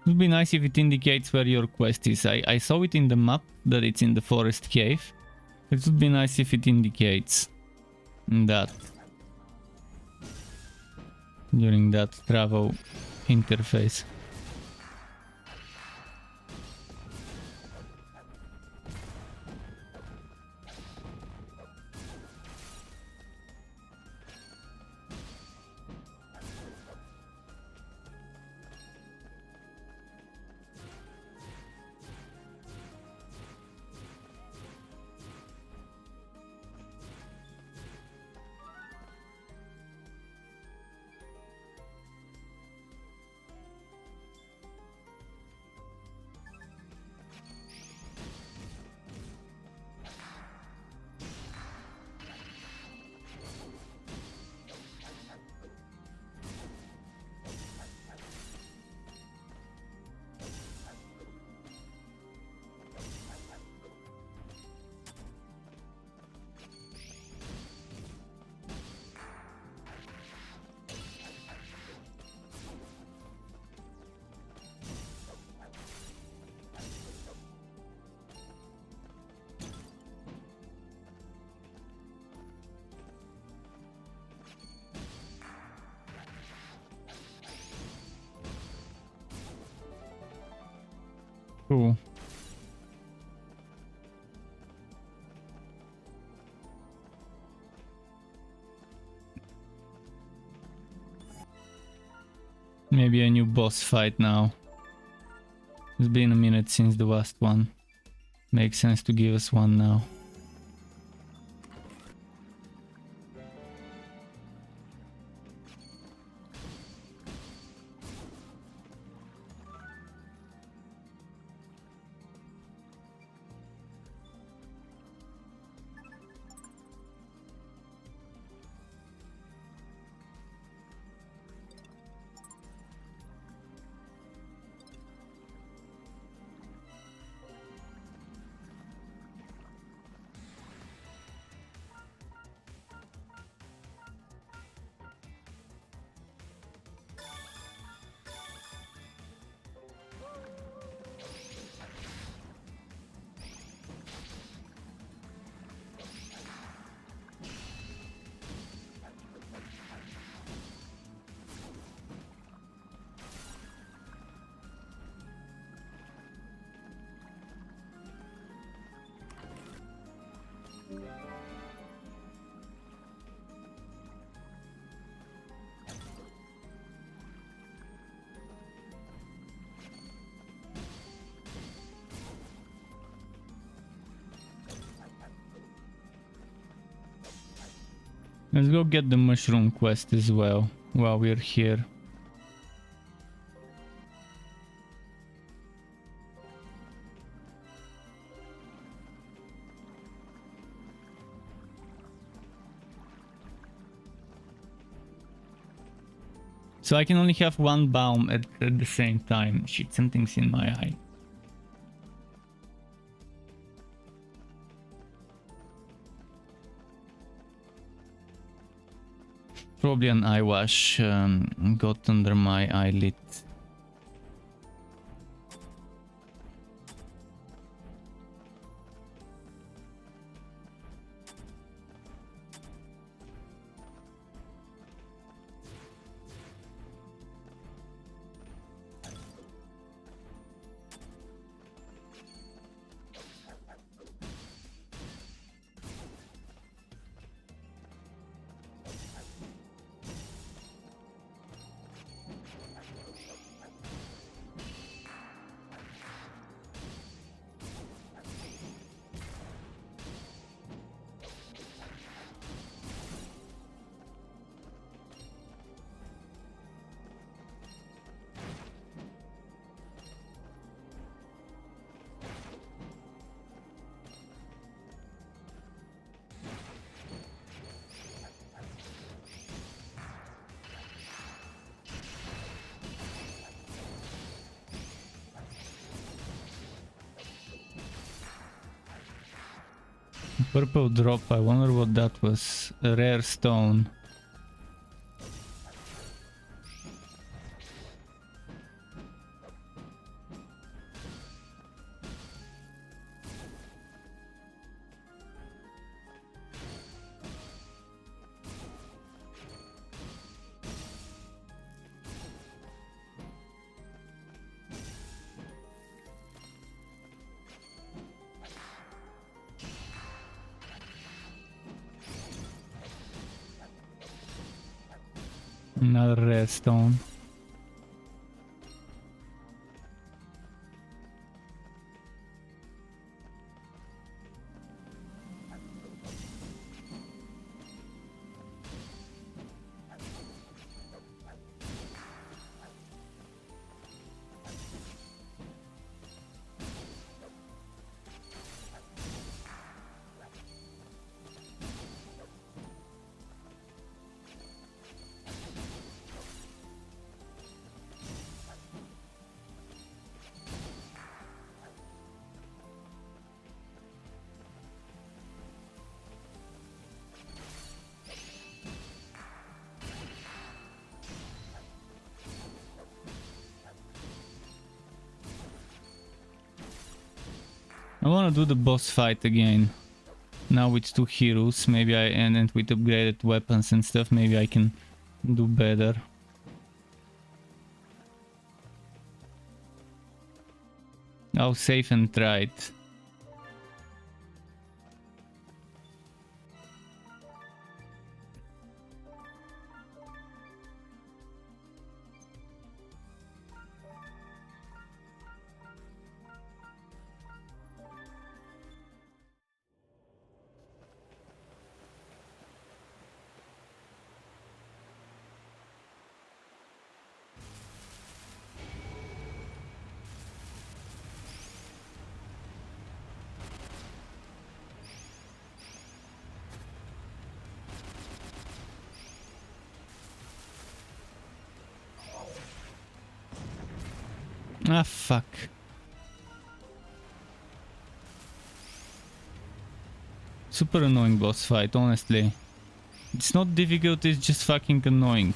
It would be nice if it indicates where your quest is. I saw it in the map that it's in the forest cave. It would be nice if it indicates that during that travel interface. Cool. Maybe a new boss fight now. It's been a minute since the last one. Makes sense to give us one now. Let's go get the mushroom quest as well while we're here. So I can only have one baum at the same time. Shit, something's in my eye. Probably an eye wash got under my eyelid. Purple drop, I wonder what that was. A rare stone. Another rare stone. I wanna do the boss fight again. Now with 2 heroes, maybe and with upgraded weapons and stuff, maybe I can do better. I'll save and try it. Ah, fuck. Super annoying boss fight, honestly. It's not difficult, it's just fucking annoying.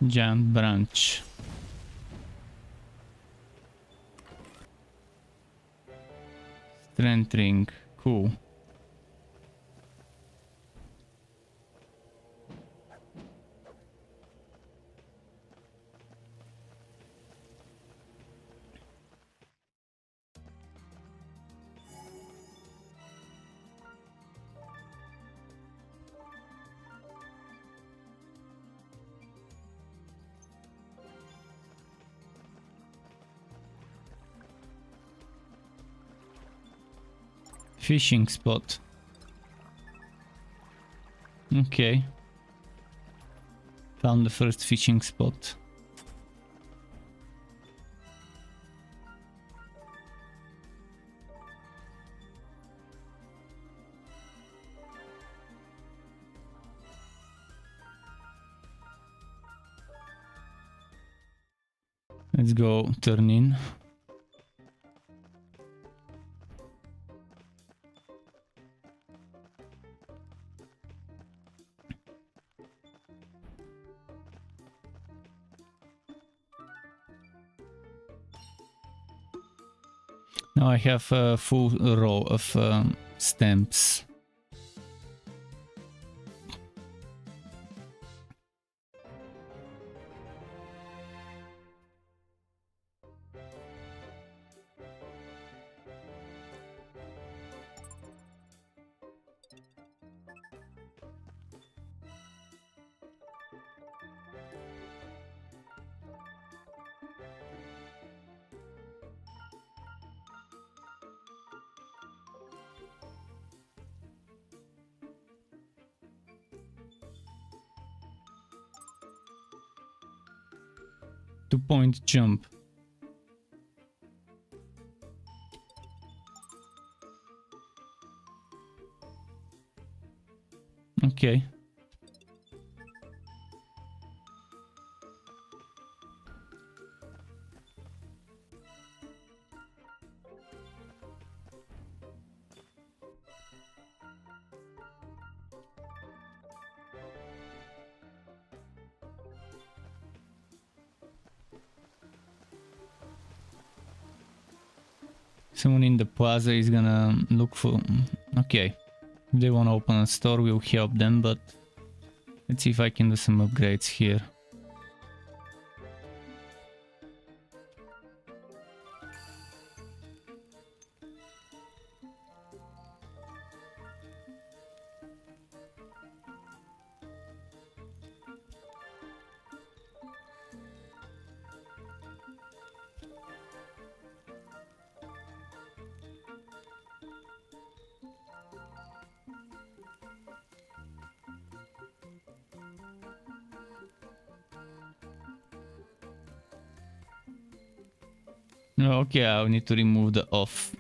Giant branch. Strength ring. Cool. Fishing spot. Okay. Found the first fishing spot. Let's go turn in. Now I have a full row of stamps. Two-point jump. Okay. Someone in the plaza is gonna look for... Okay. If they wanna open a store, we'll help them, but... Let's see if I can do some upgrades here. Okay, I need to remove the off.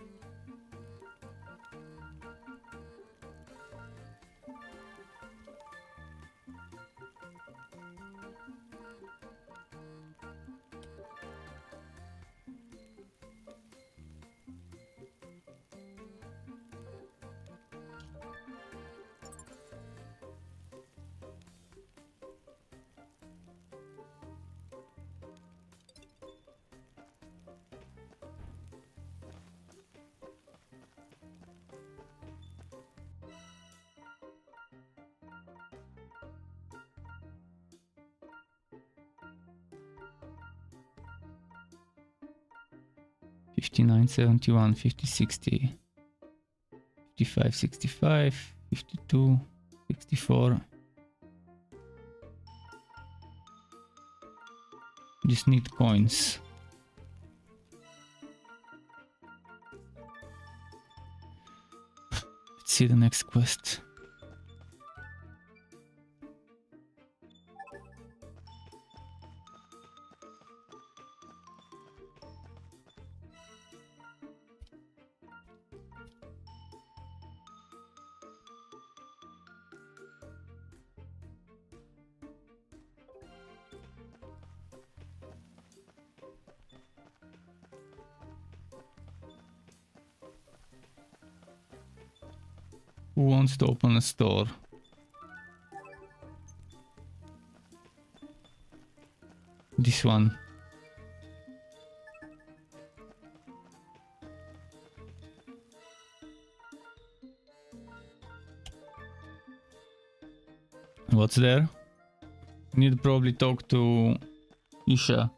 $59, $71, $50, $60, $55, $65, $52, $64. Just need coins. Let's see the next quest. Who wants to open a store? This one. What's there? Need to probably talk to Isha.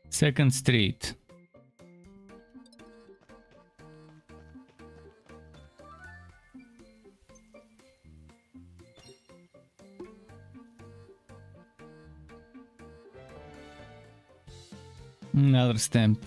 Second Street. Another stamp.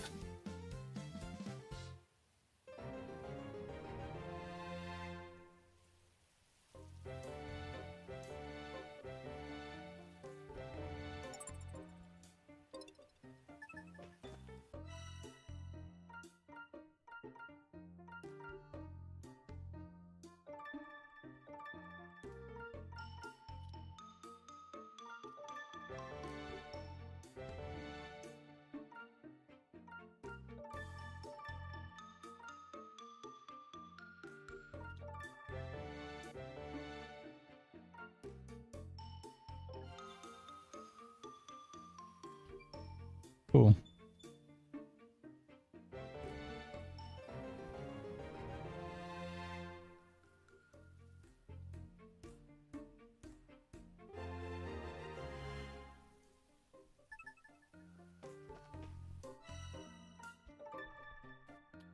Cool.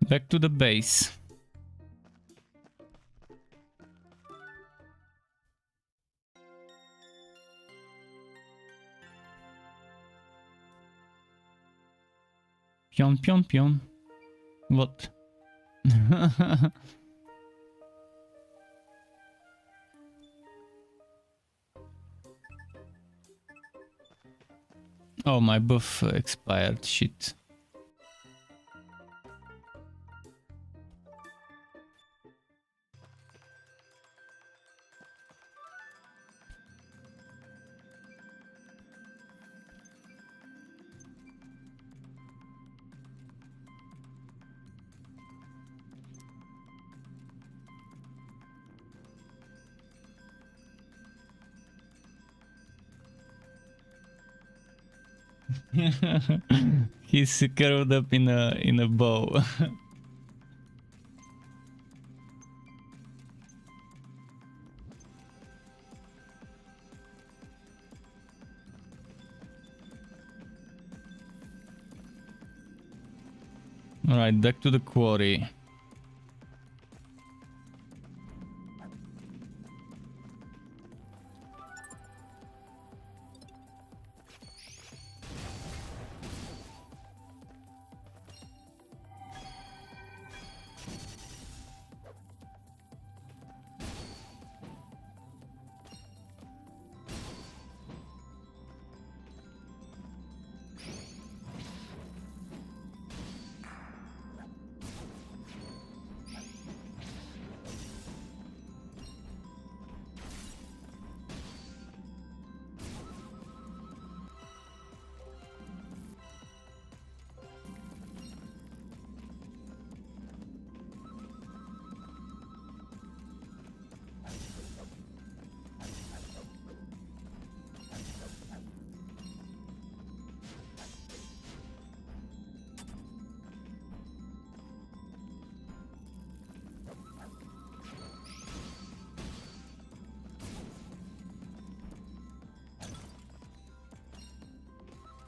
Back to the base. Pion, pion, pion. What? Oh, my buff expired. Shit. He's curled up in a bow. All right, back to the quarry.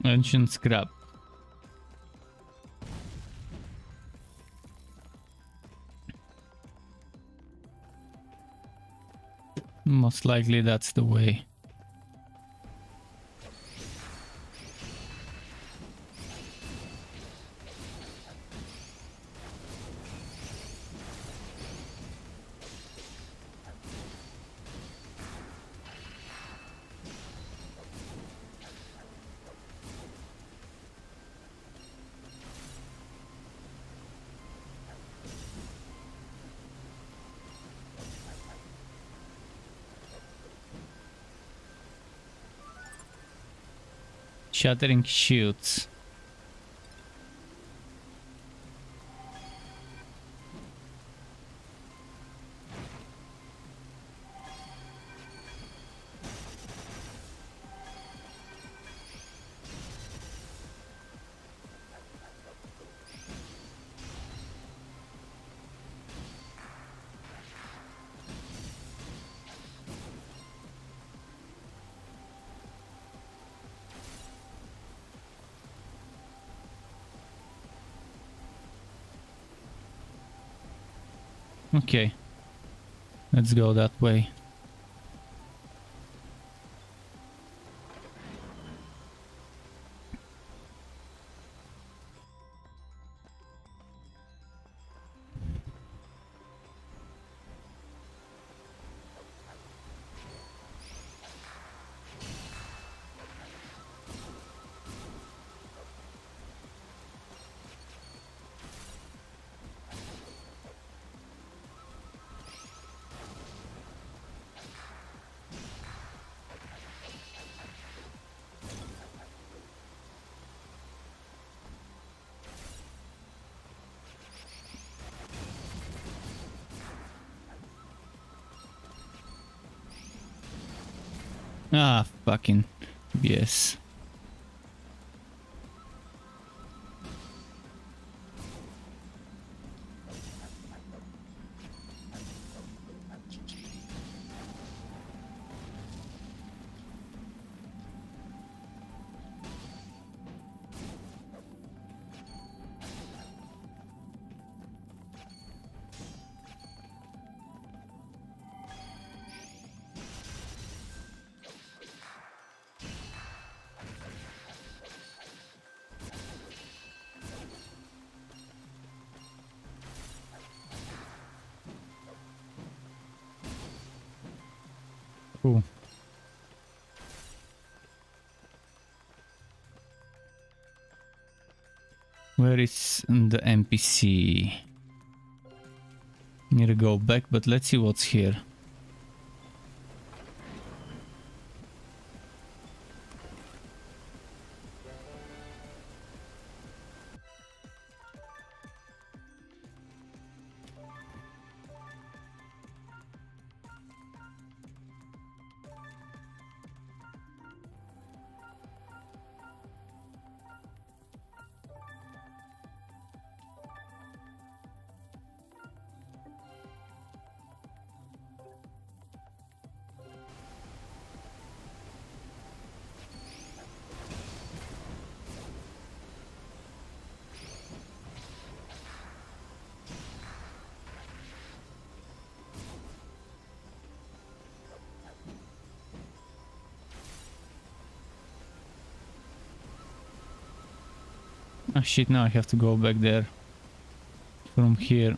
Ancient scrap. Most likely that's the way. Shattering shields. Okay, let's go that way. Ah, fucking yes. Cool. Where is the NPC? Need to go back, but let's see what's here. Oh shit, now I have to go back there from here.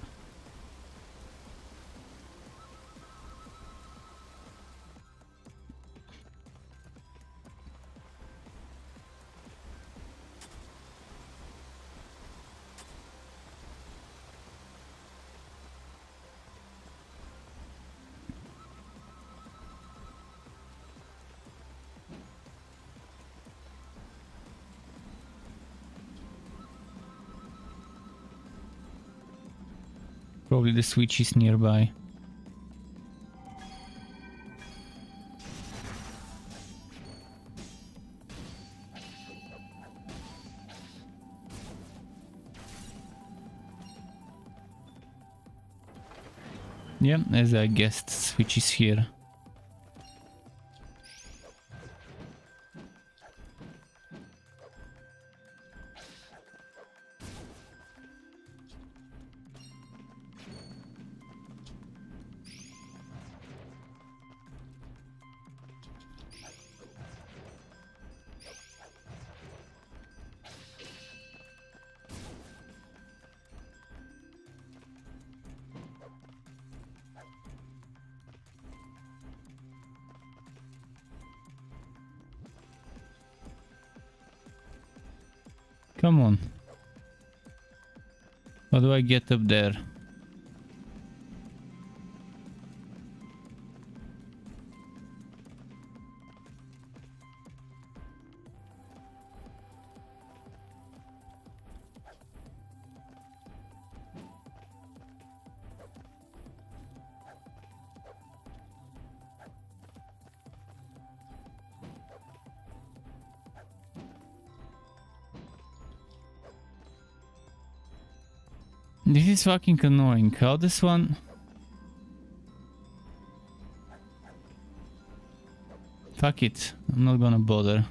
Probably the switch is nearby. Yeah, as I guessed, switch is here. Come on. How do I get up there? This is fucking annoying. How this one... Fuck it. I'm not gonna bother.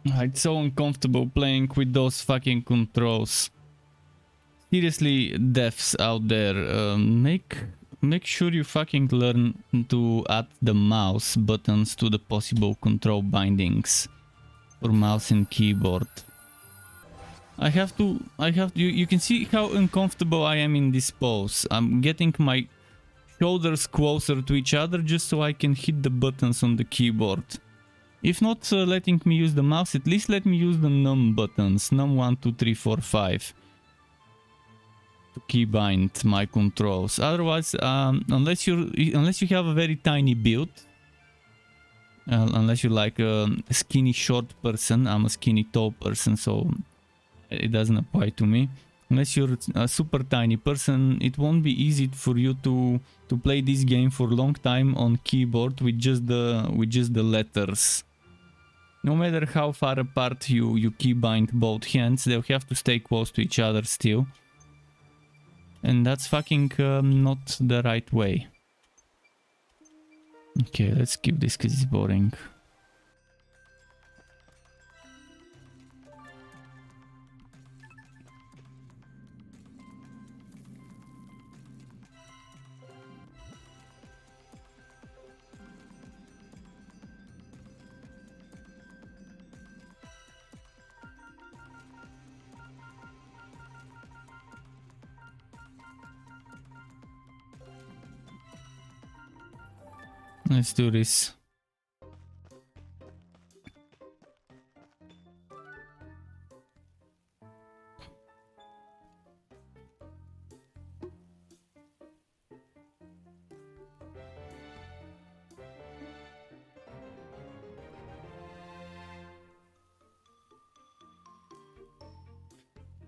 It's so uncomfortable playing with those fucking controls. Seriously, devs out there, make sure you fucking learn to add the mouse buttons to the possible control bindings for mouse and keyboard. You can see how uncomfortable I am in this pose. I'm getting my shoulders closer to each other just so I can hit the buttons on the keyboard. If not letting me use the mouse, at least let me use the num buttons, num 1, 2, 3, 4, 5. To keybind my controls. Otherwise, unless you have a very tiny build, unless you're like a skinny short person, I'm a skinny tall person, so it doesn't apply to me. Unless you're a super tiny person, it won't be easy for you to play this game for a long time on keyboard with just the letters. No matter how far apart you keybind both hands, they'll have to stay close to each other still. And that's fucking not the right way. Okay, let's skip this because it's boring. Let's do this.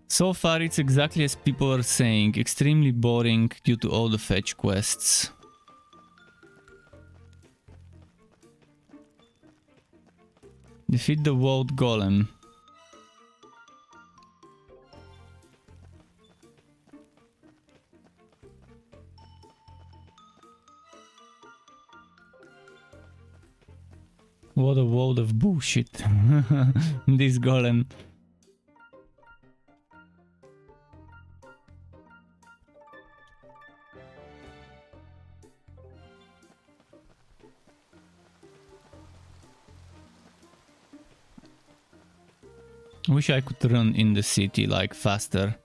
So far it's exactly as people are saying, extremely boring due to all the fetch quests. Defeat the Woad Golem. What a world of bullshit. This golem. Wish I could run in the city like faster.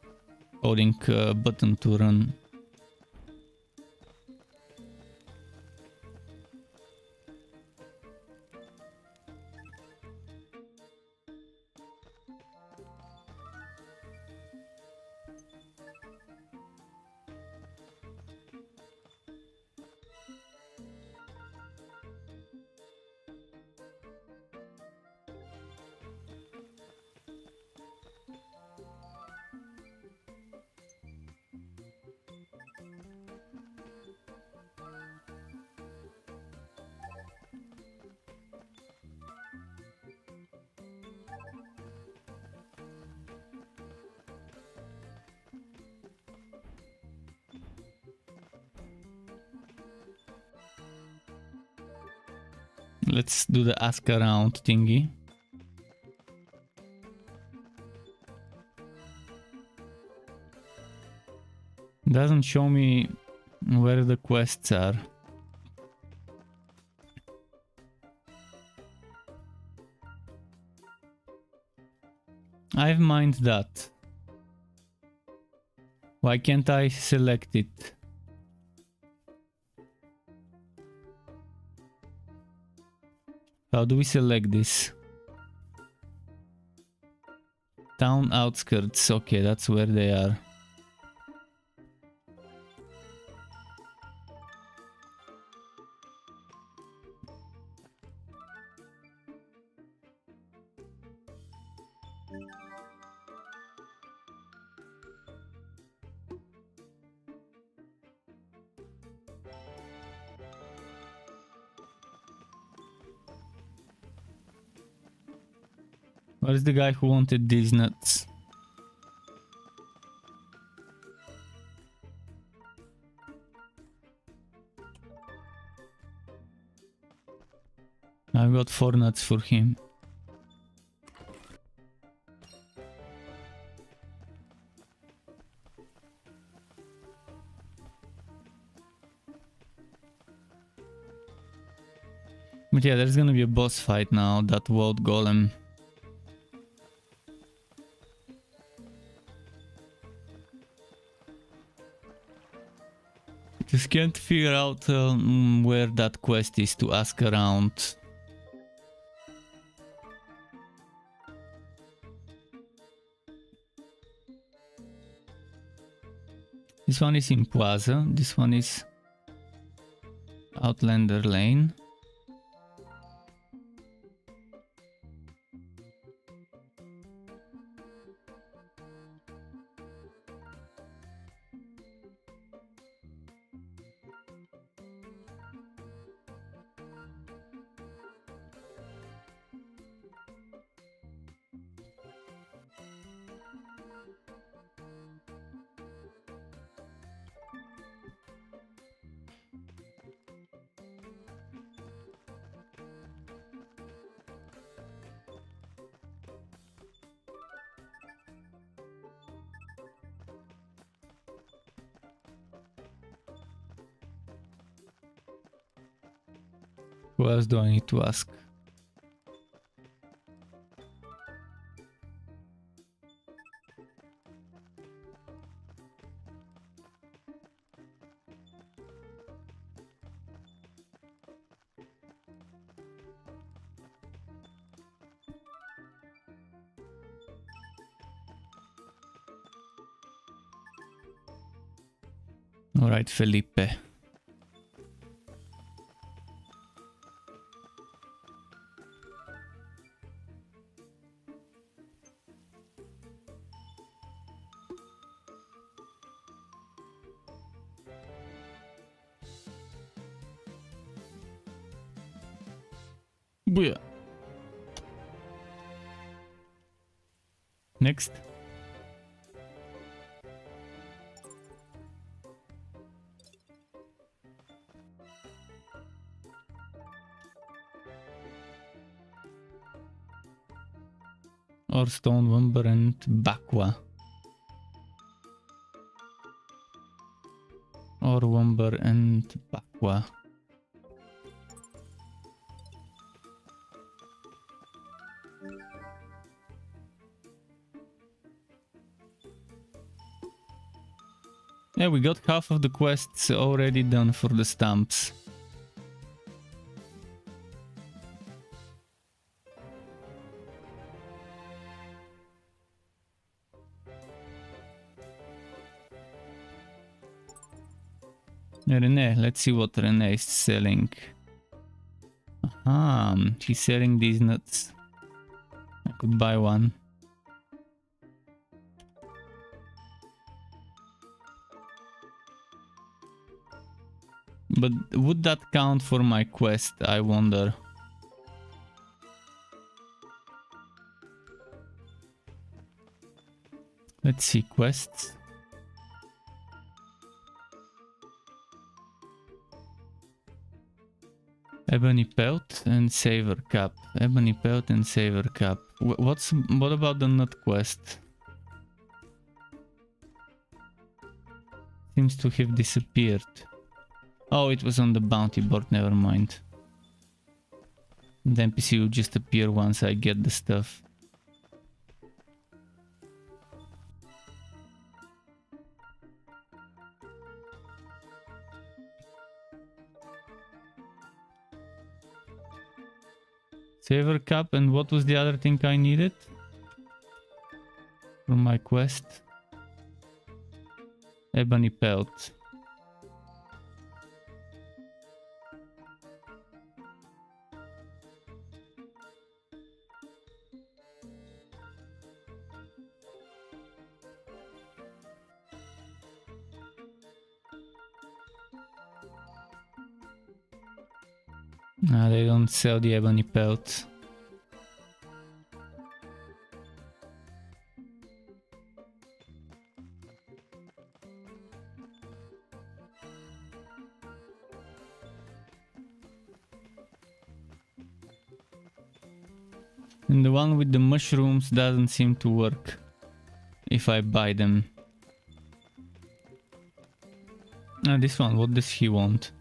Holding button to run. Let's do the ask around thingy. Doesn't show me where the quests are. I've mined that. Why can't I select it? How do we select this? Town outskirts. Okay, that's where they are. Where's the guy who wanted these nuts? I've got 4 nuts for him. But yeah, there's gonna be a boss fight now, that Woad Golem. Just can't figure out where that quest is to ask around. This one is in Plaza, this one is Outlander Lane. Who else do I need to ask? Alright, Felipe. Booyah. Next. Or stone, lumber and bakwa. Or lumber and bakwa. Yeah, we got half of the quests already done for the stamps. Rene, let's see what Rene is selling. Aha, she's selling these nuts. I could buy one. But would that count for my quest, I wonder? Let's see, quests. Ebony pelt and saver cap. Ebony pelt and saver cap. What about the nut quest? Seems to have disappeared. Oh, it was on the bounty board, never mind. The NPC will just appear once I get the stuff. Saver cap, and what was the other thing I needed? For my quest? Ebony pelt. They don't sell the ebony pelt. And the one with the mushrooms doesn't seem to work if I buy them. This one, what does he want?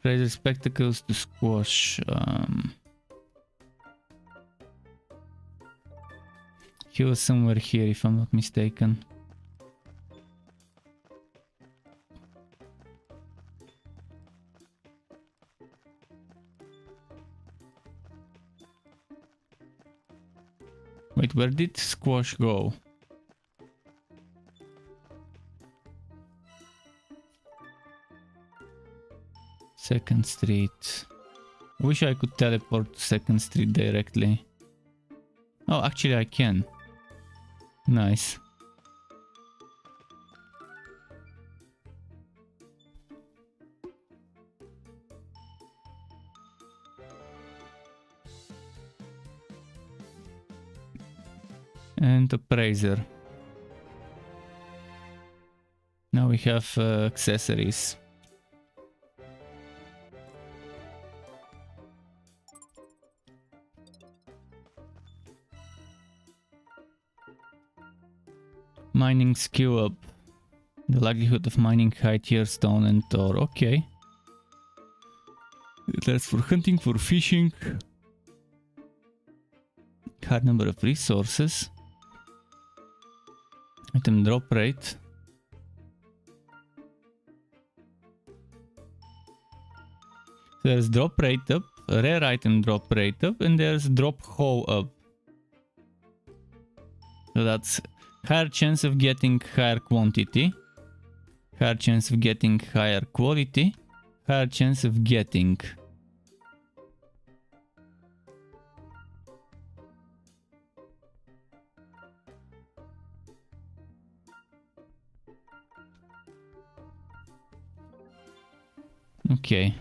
Razor spectacles to squash. He was somewhere here if I'm not mistaken. Wait, where did squash go? Second Street. I wish I could teleport to Second Street directly. Oh, actually I can. Nice. And appraiser. Now we have accessories. Mining skill up. The likelihood of mining high tier stone and ore. Okay. That's for hunting, for fishing. High number of resources. Item drop rate. There's drop rate up, rare item drop rate up, and there's drop haul up. So that's Higher chance of getting higher quantity. Higher chance of getting higher quality. Higher chance of getting. Okay.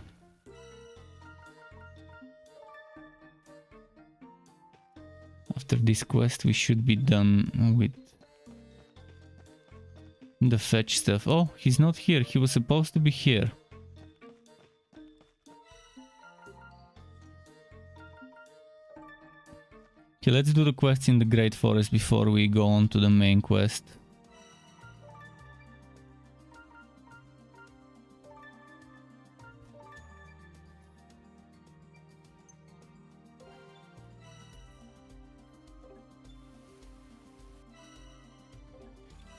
After this quest we should be done with the fetch stuff. Oh, he's not here. He was supposed to be here. Okay, let's do the quests in the Great Forest before we go on to the main quest.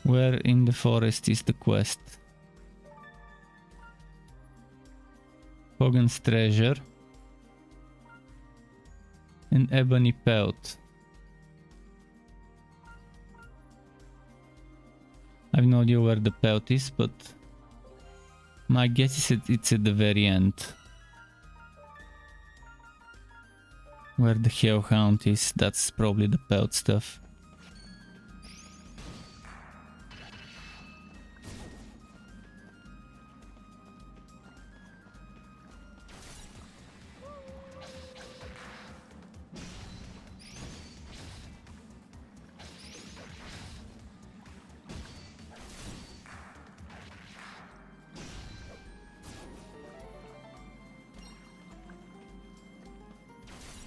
Where in the forest is the quest? Hogan's Treasure and Ebony Pelt. I have no idea where the pelt is, but my guess is it's at the very end. Where the Hellhound is, that's probably the pelt stuff.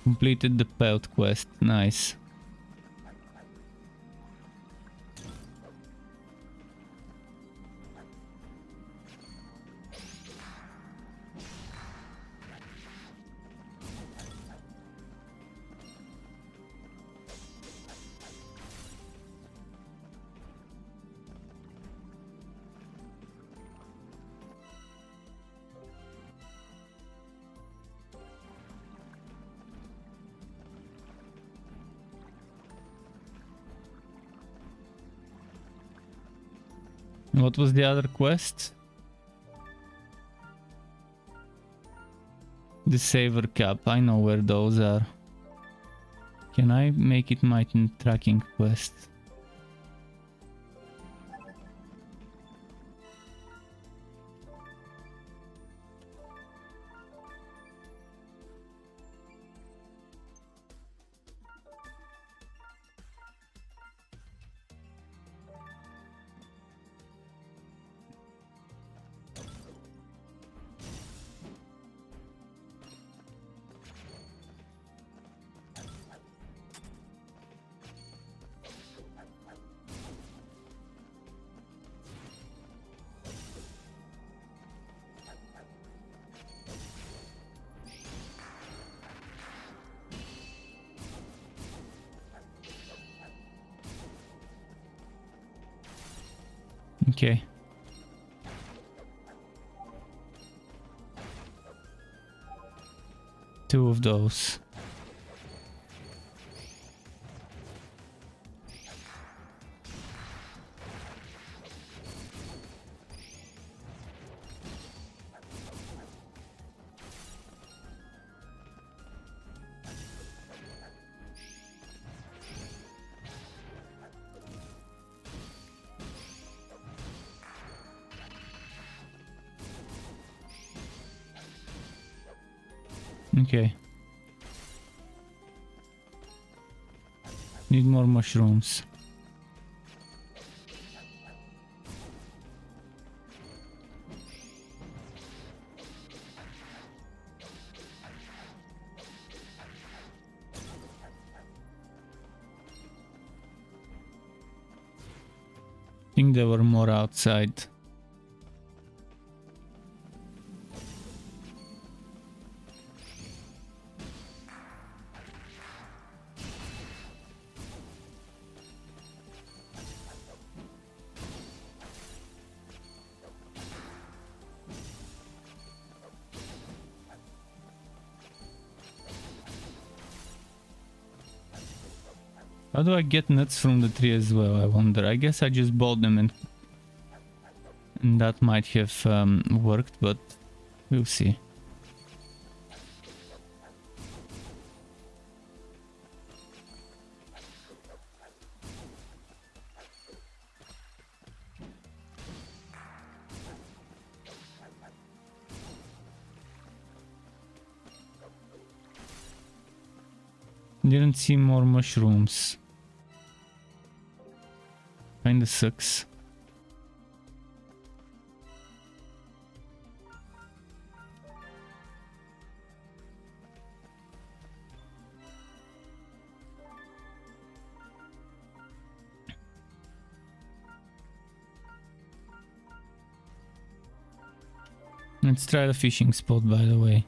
Completed the pelt quest, nice. What was the other quest? The Saver Cup, I know where those are. Can I make it my tracking quest? Okay. Two of those. Okay. Need more mushrooms. I think there were more outside. How do I get nuts from the tree as well, I wonder? I guess I just bought them and that might have worked, but we'll see. Didn't see more mushrooms. Kinda sucks. Let's try the fishing spot, by the way.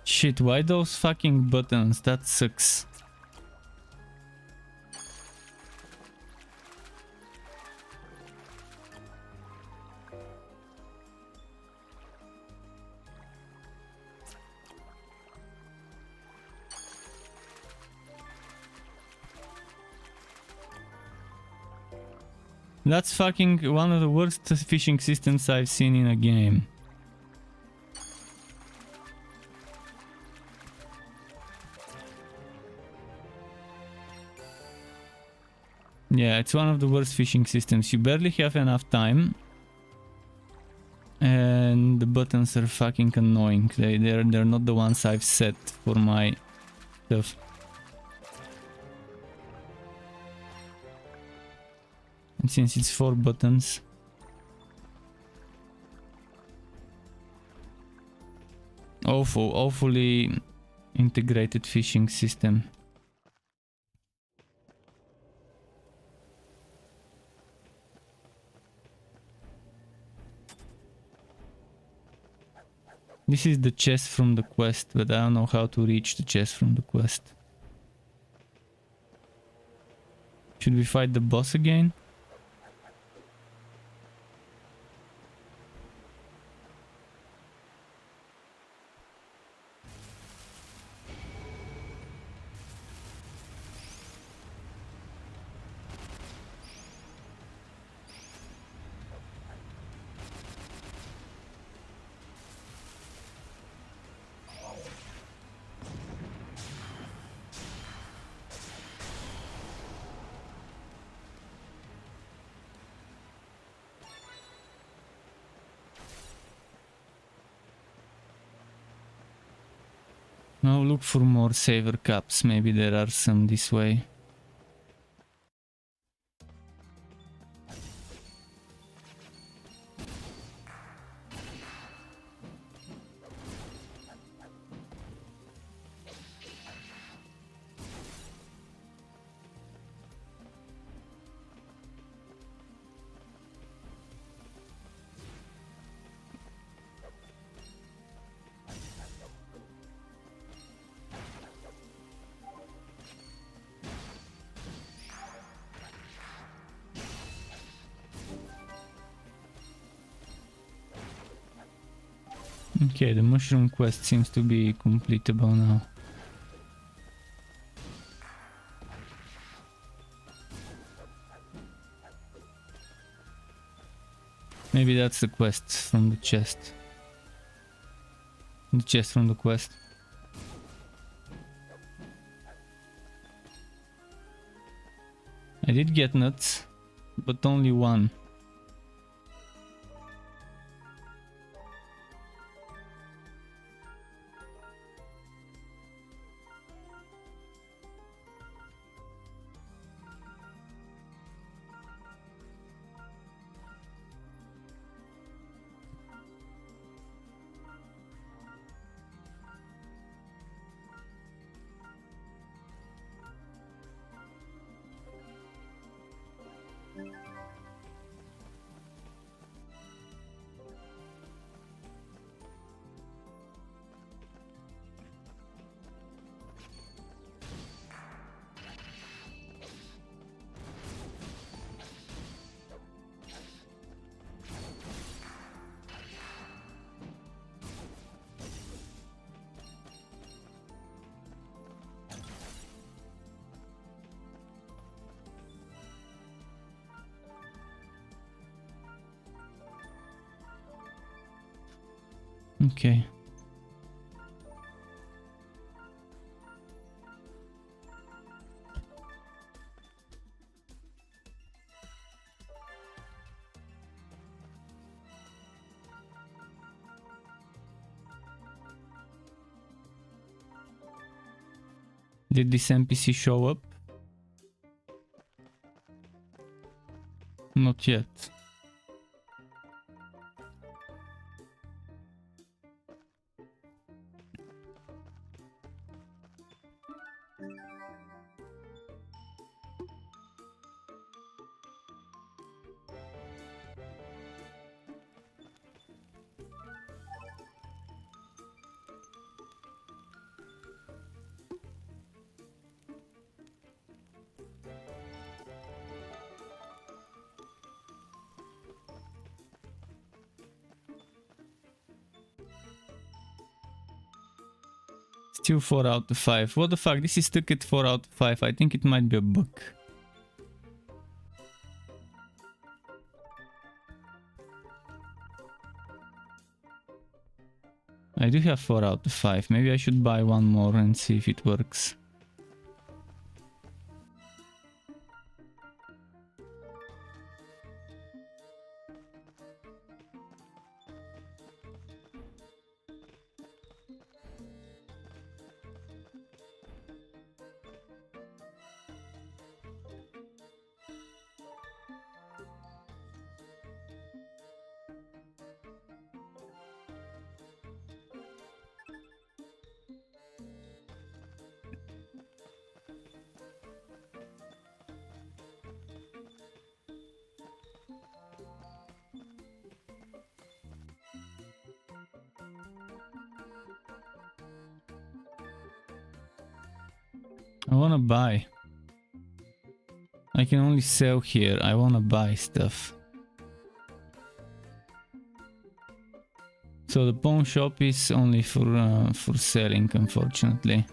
Shit, why those fucking buttons? That sucks. That's fucking one of the worst fishing systems I've seen in a game. Yeah, it's one of the worst fishing systems. You barely have enough time. And the buttons are fucking annoying. They're not the ones I've set for my stuff. And since it's 4 buttons. Awfully integrated fishing system. This is the chest from the quest, but I don't know how to reach the chest from the quest. Should we fight the boss again? Now look for more saver cups. Maybe there are some this way. Okay, the mushroom quest seems to be completable now. Maybe that's the quest from the chest. The chest from the quest. I did get nuts, but only one. Okay. Did this NPC show up? Not yet. Still 4 out of 5. What the fuck? This is stuck at 4 out of 5. I think it might be a bug. I do have 4 out of 5. Maybe I should buy one more and see if it works. I wanna buy. I can only sell here. I wanna buy stuff. So the pawn shop is only for selling, unfortunately.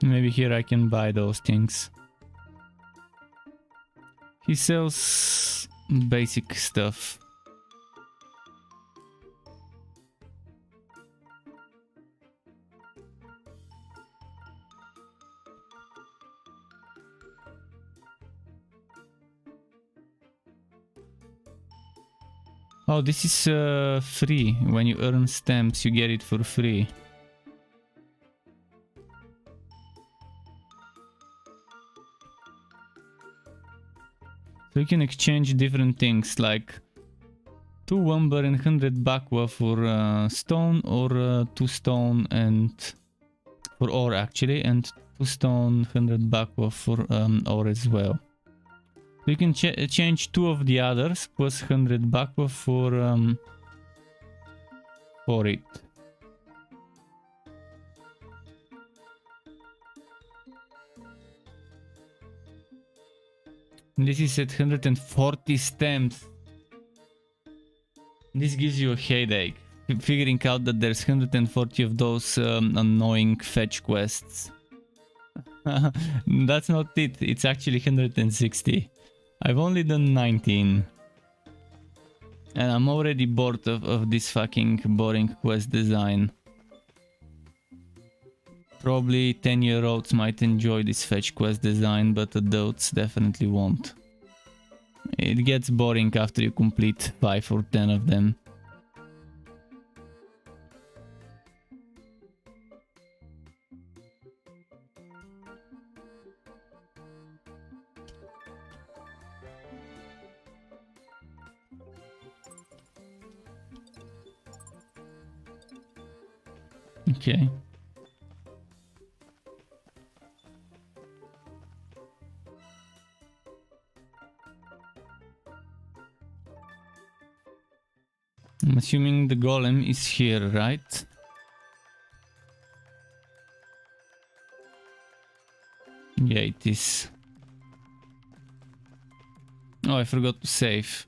Maybe here I can buy those things. He sells basic stuff. Oh, this is free. When you earn stamps, you get it for free. So you can exchange different things like 2 lumber and 100 bakwa for stone, or 2 stone and for ore actually, and 2 stone, 100 bakwa for ore as well. So you can change 2 of the others plus 100 bakwa for it. This is at 140 stamps. This gives you a headache, figuring out that there's 140 of those annoying fetch quests. That's not it, it's actually 160. I've only done 19. And I'm already bored of this fucking boring quest design. Probably 10-year-olds might enjoy this fetch quest design, but adults definitely won't. It gets boring after you complete 5 or 10 of them. Okay. I'm assuming the golem is here, right? Yeah, it is. Oh, I forgot to save.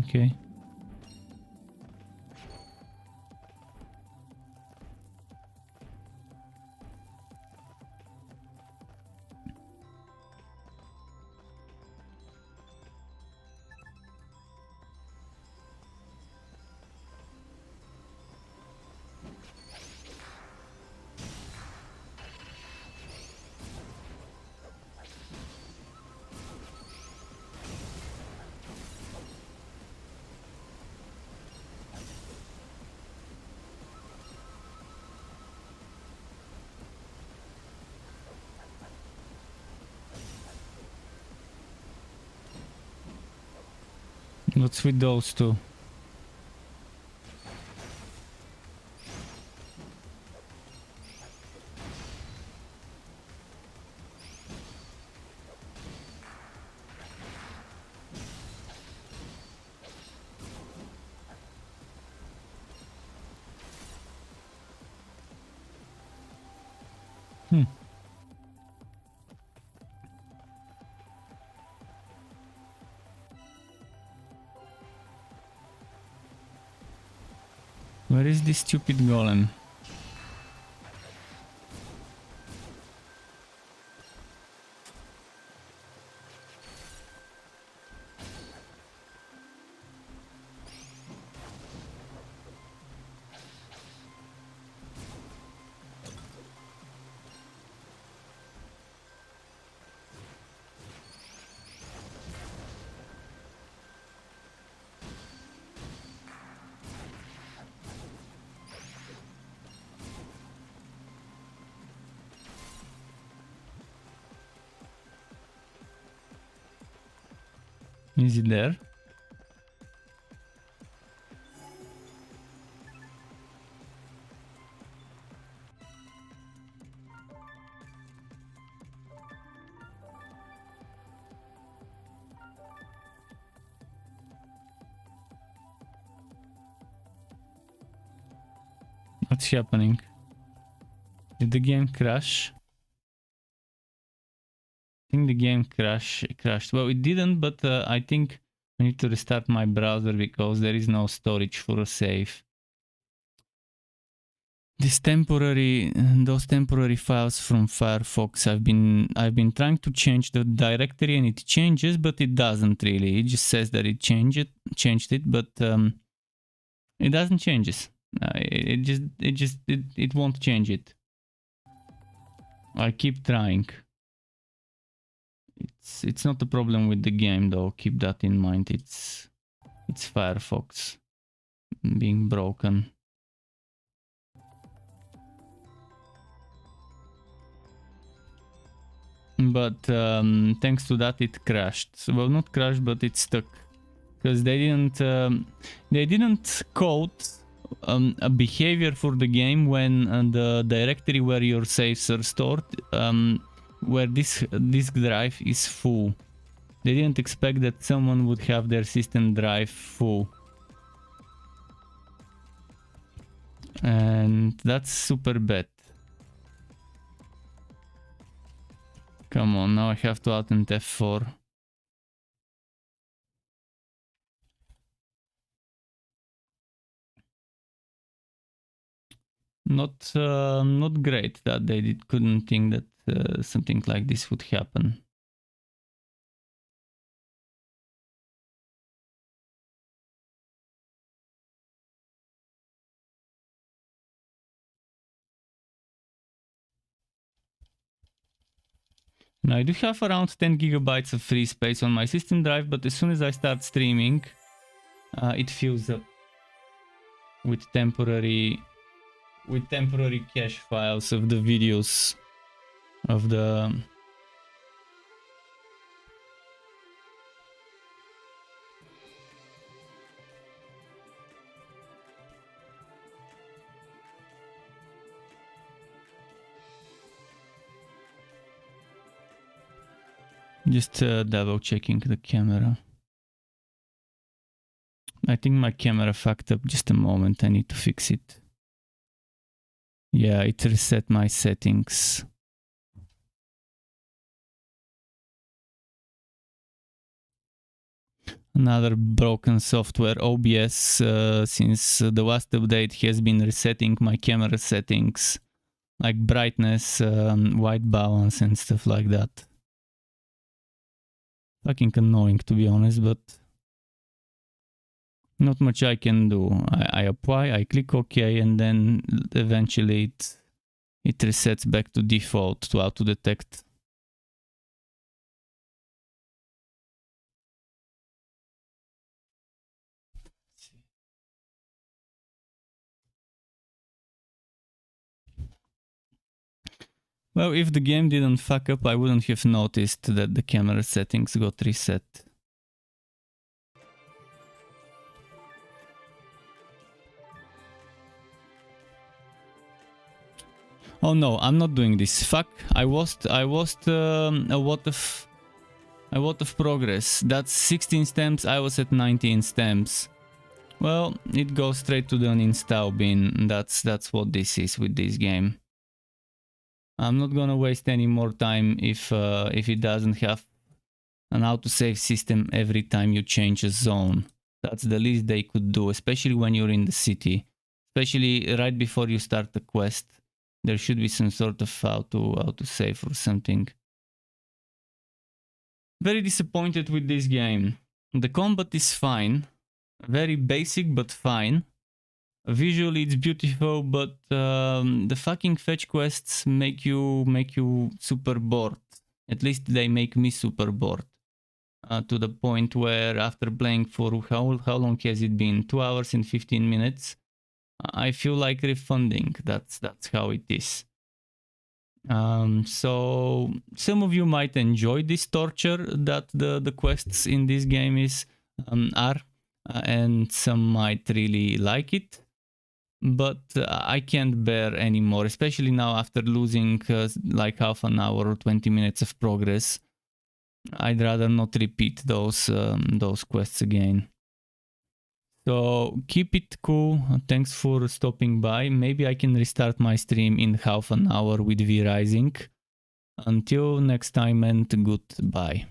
Okay. What's with those two? Hmm. Where is this stupid golem? Is it there? What's happening? Did the game crash? I think the game crashed. Well, it didn't, but I think I need to restart my browser because there is no storage for a save. Those temporary files from Firefox. I've been trying to change the directory and it changes, but it doesn't really. It just says that it changed it, but it doesn't change it. It won't change it. I keep trying. It's not a problem with the game though. Keep that in mind. It's Firefox being broken. But thanks to that it crashed. Well, not crashed, but it stuck because they didn't code a behavior for the game when the directory where your saves are stored, where this disk drive is full. They didn't expect that someone would have their system drive full. And that's super bad. Come on, now I have to Alt and F4. Not great that they couldn't think that something like this would happen. Now I do have around 10 gigabytes of free space on my system drive, but as soon as I start streaming, it fills up with temporary cache files of the videos of the just double checking the camera. I think my camera fucked up. Just a moment, I need to fix it. Yeah, it reset my settings. Another broken software, OBS, since the last update has been resetting my camera settings, like brightness, white balance and stuff like that. Fucking annoying, to be honest, but not much I can do. I apply, I click OK, and then eventually it resets back to default to auto detect. Well, if the game didn't fuck up, I wouldn't have noticed that the camera settings got reset. Oh no, I'm not doing this. Fuck, I lost a lot of progress. That's 16 stamps, I was at 19 stamps. Well, it goes straight to the uninstall bin. That's what this is with this game. I'm not gonna waste any more time if it doesn't have an autosave system every time you change a zone. That's the least they could do, especially when you're in the city. Especially right before you start the quest. There should be some sort of autosave or something. Very disappointed with this game. The combat is fine. Very basic but fine. Visually it's beautiful, but the fucking fetch quests make you super bored. At least they make me super bored. To the point where after playing for how long has it been? 2 hours and 15 minutes. I feel like refunding. That's how it is. So some of you might enjoy this torture that the quests in this game are, and some might really like it. But I can't bear anymore, especially now after losing like half an hour or 20 minutes of progress. I'd rather not repeat those quests again. So keep it cool. Thanks for stopping by. Maybe I can restart my stream in half an hour with V Rising. Until next time, and goodbye.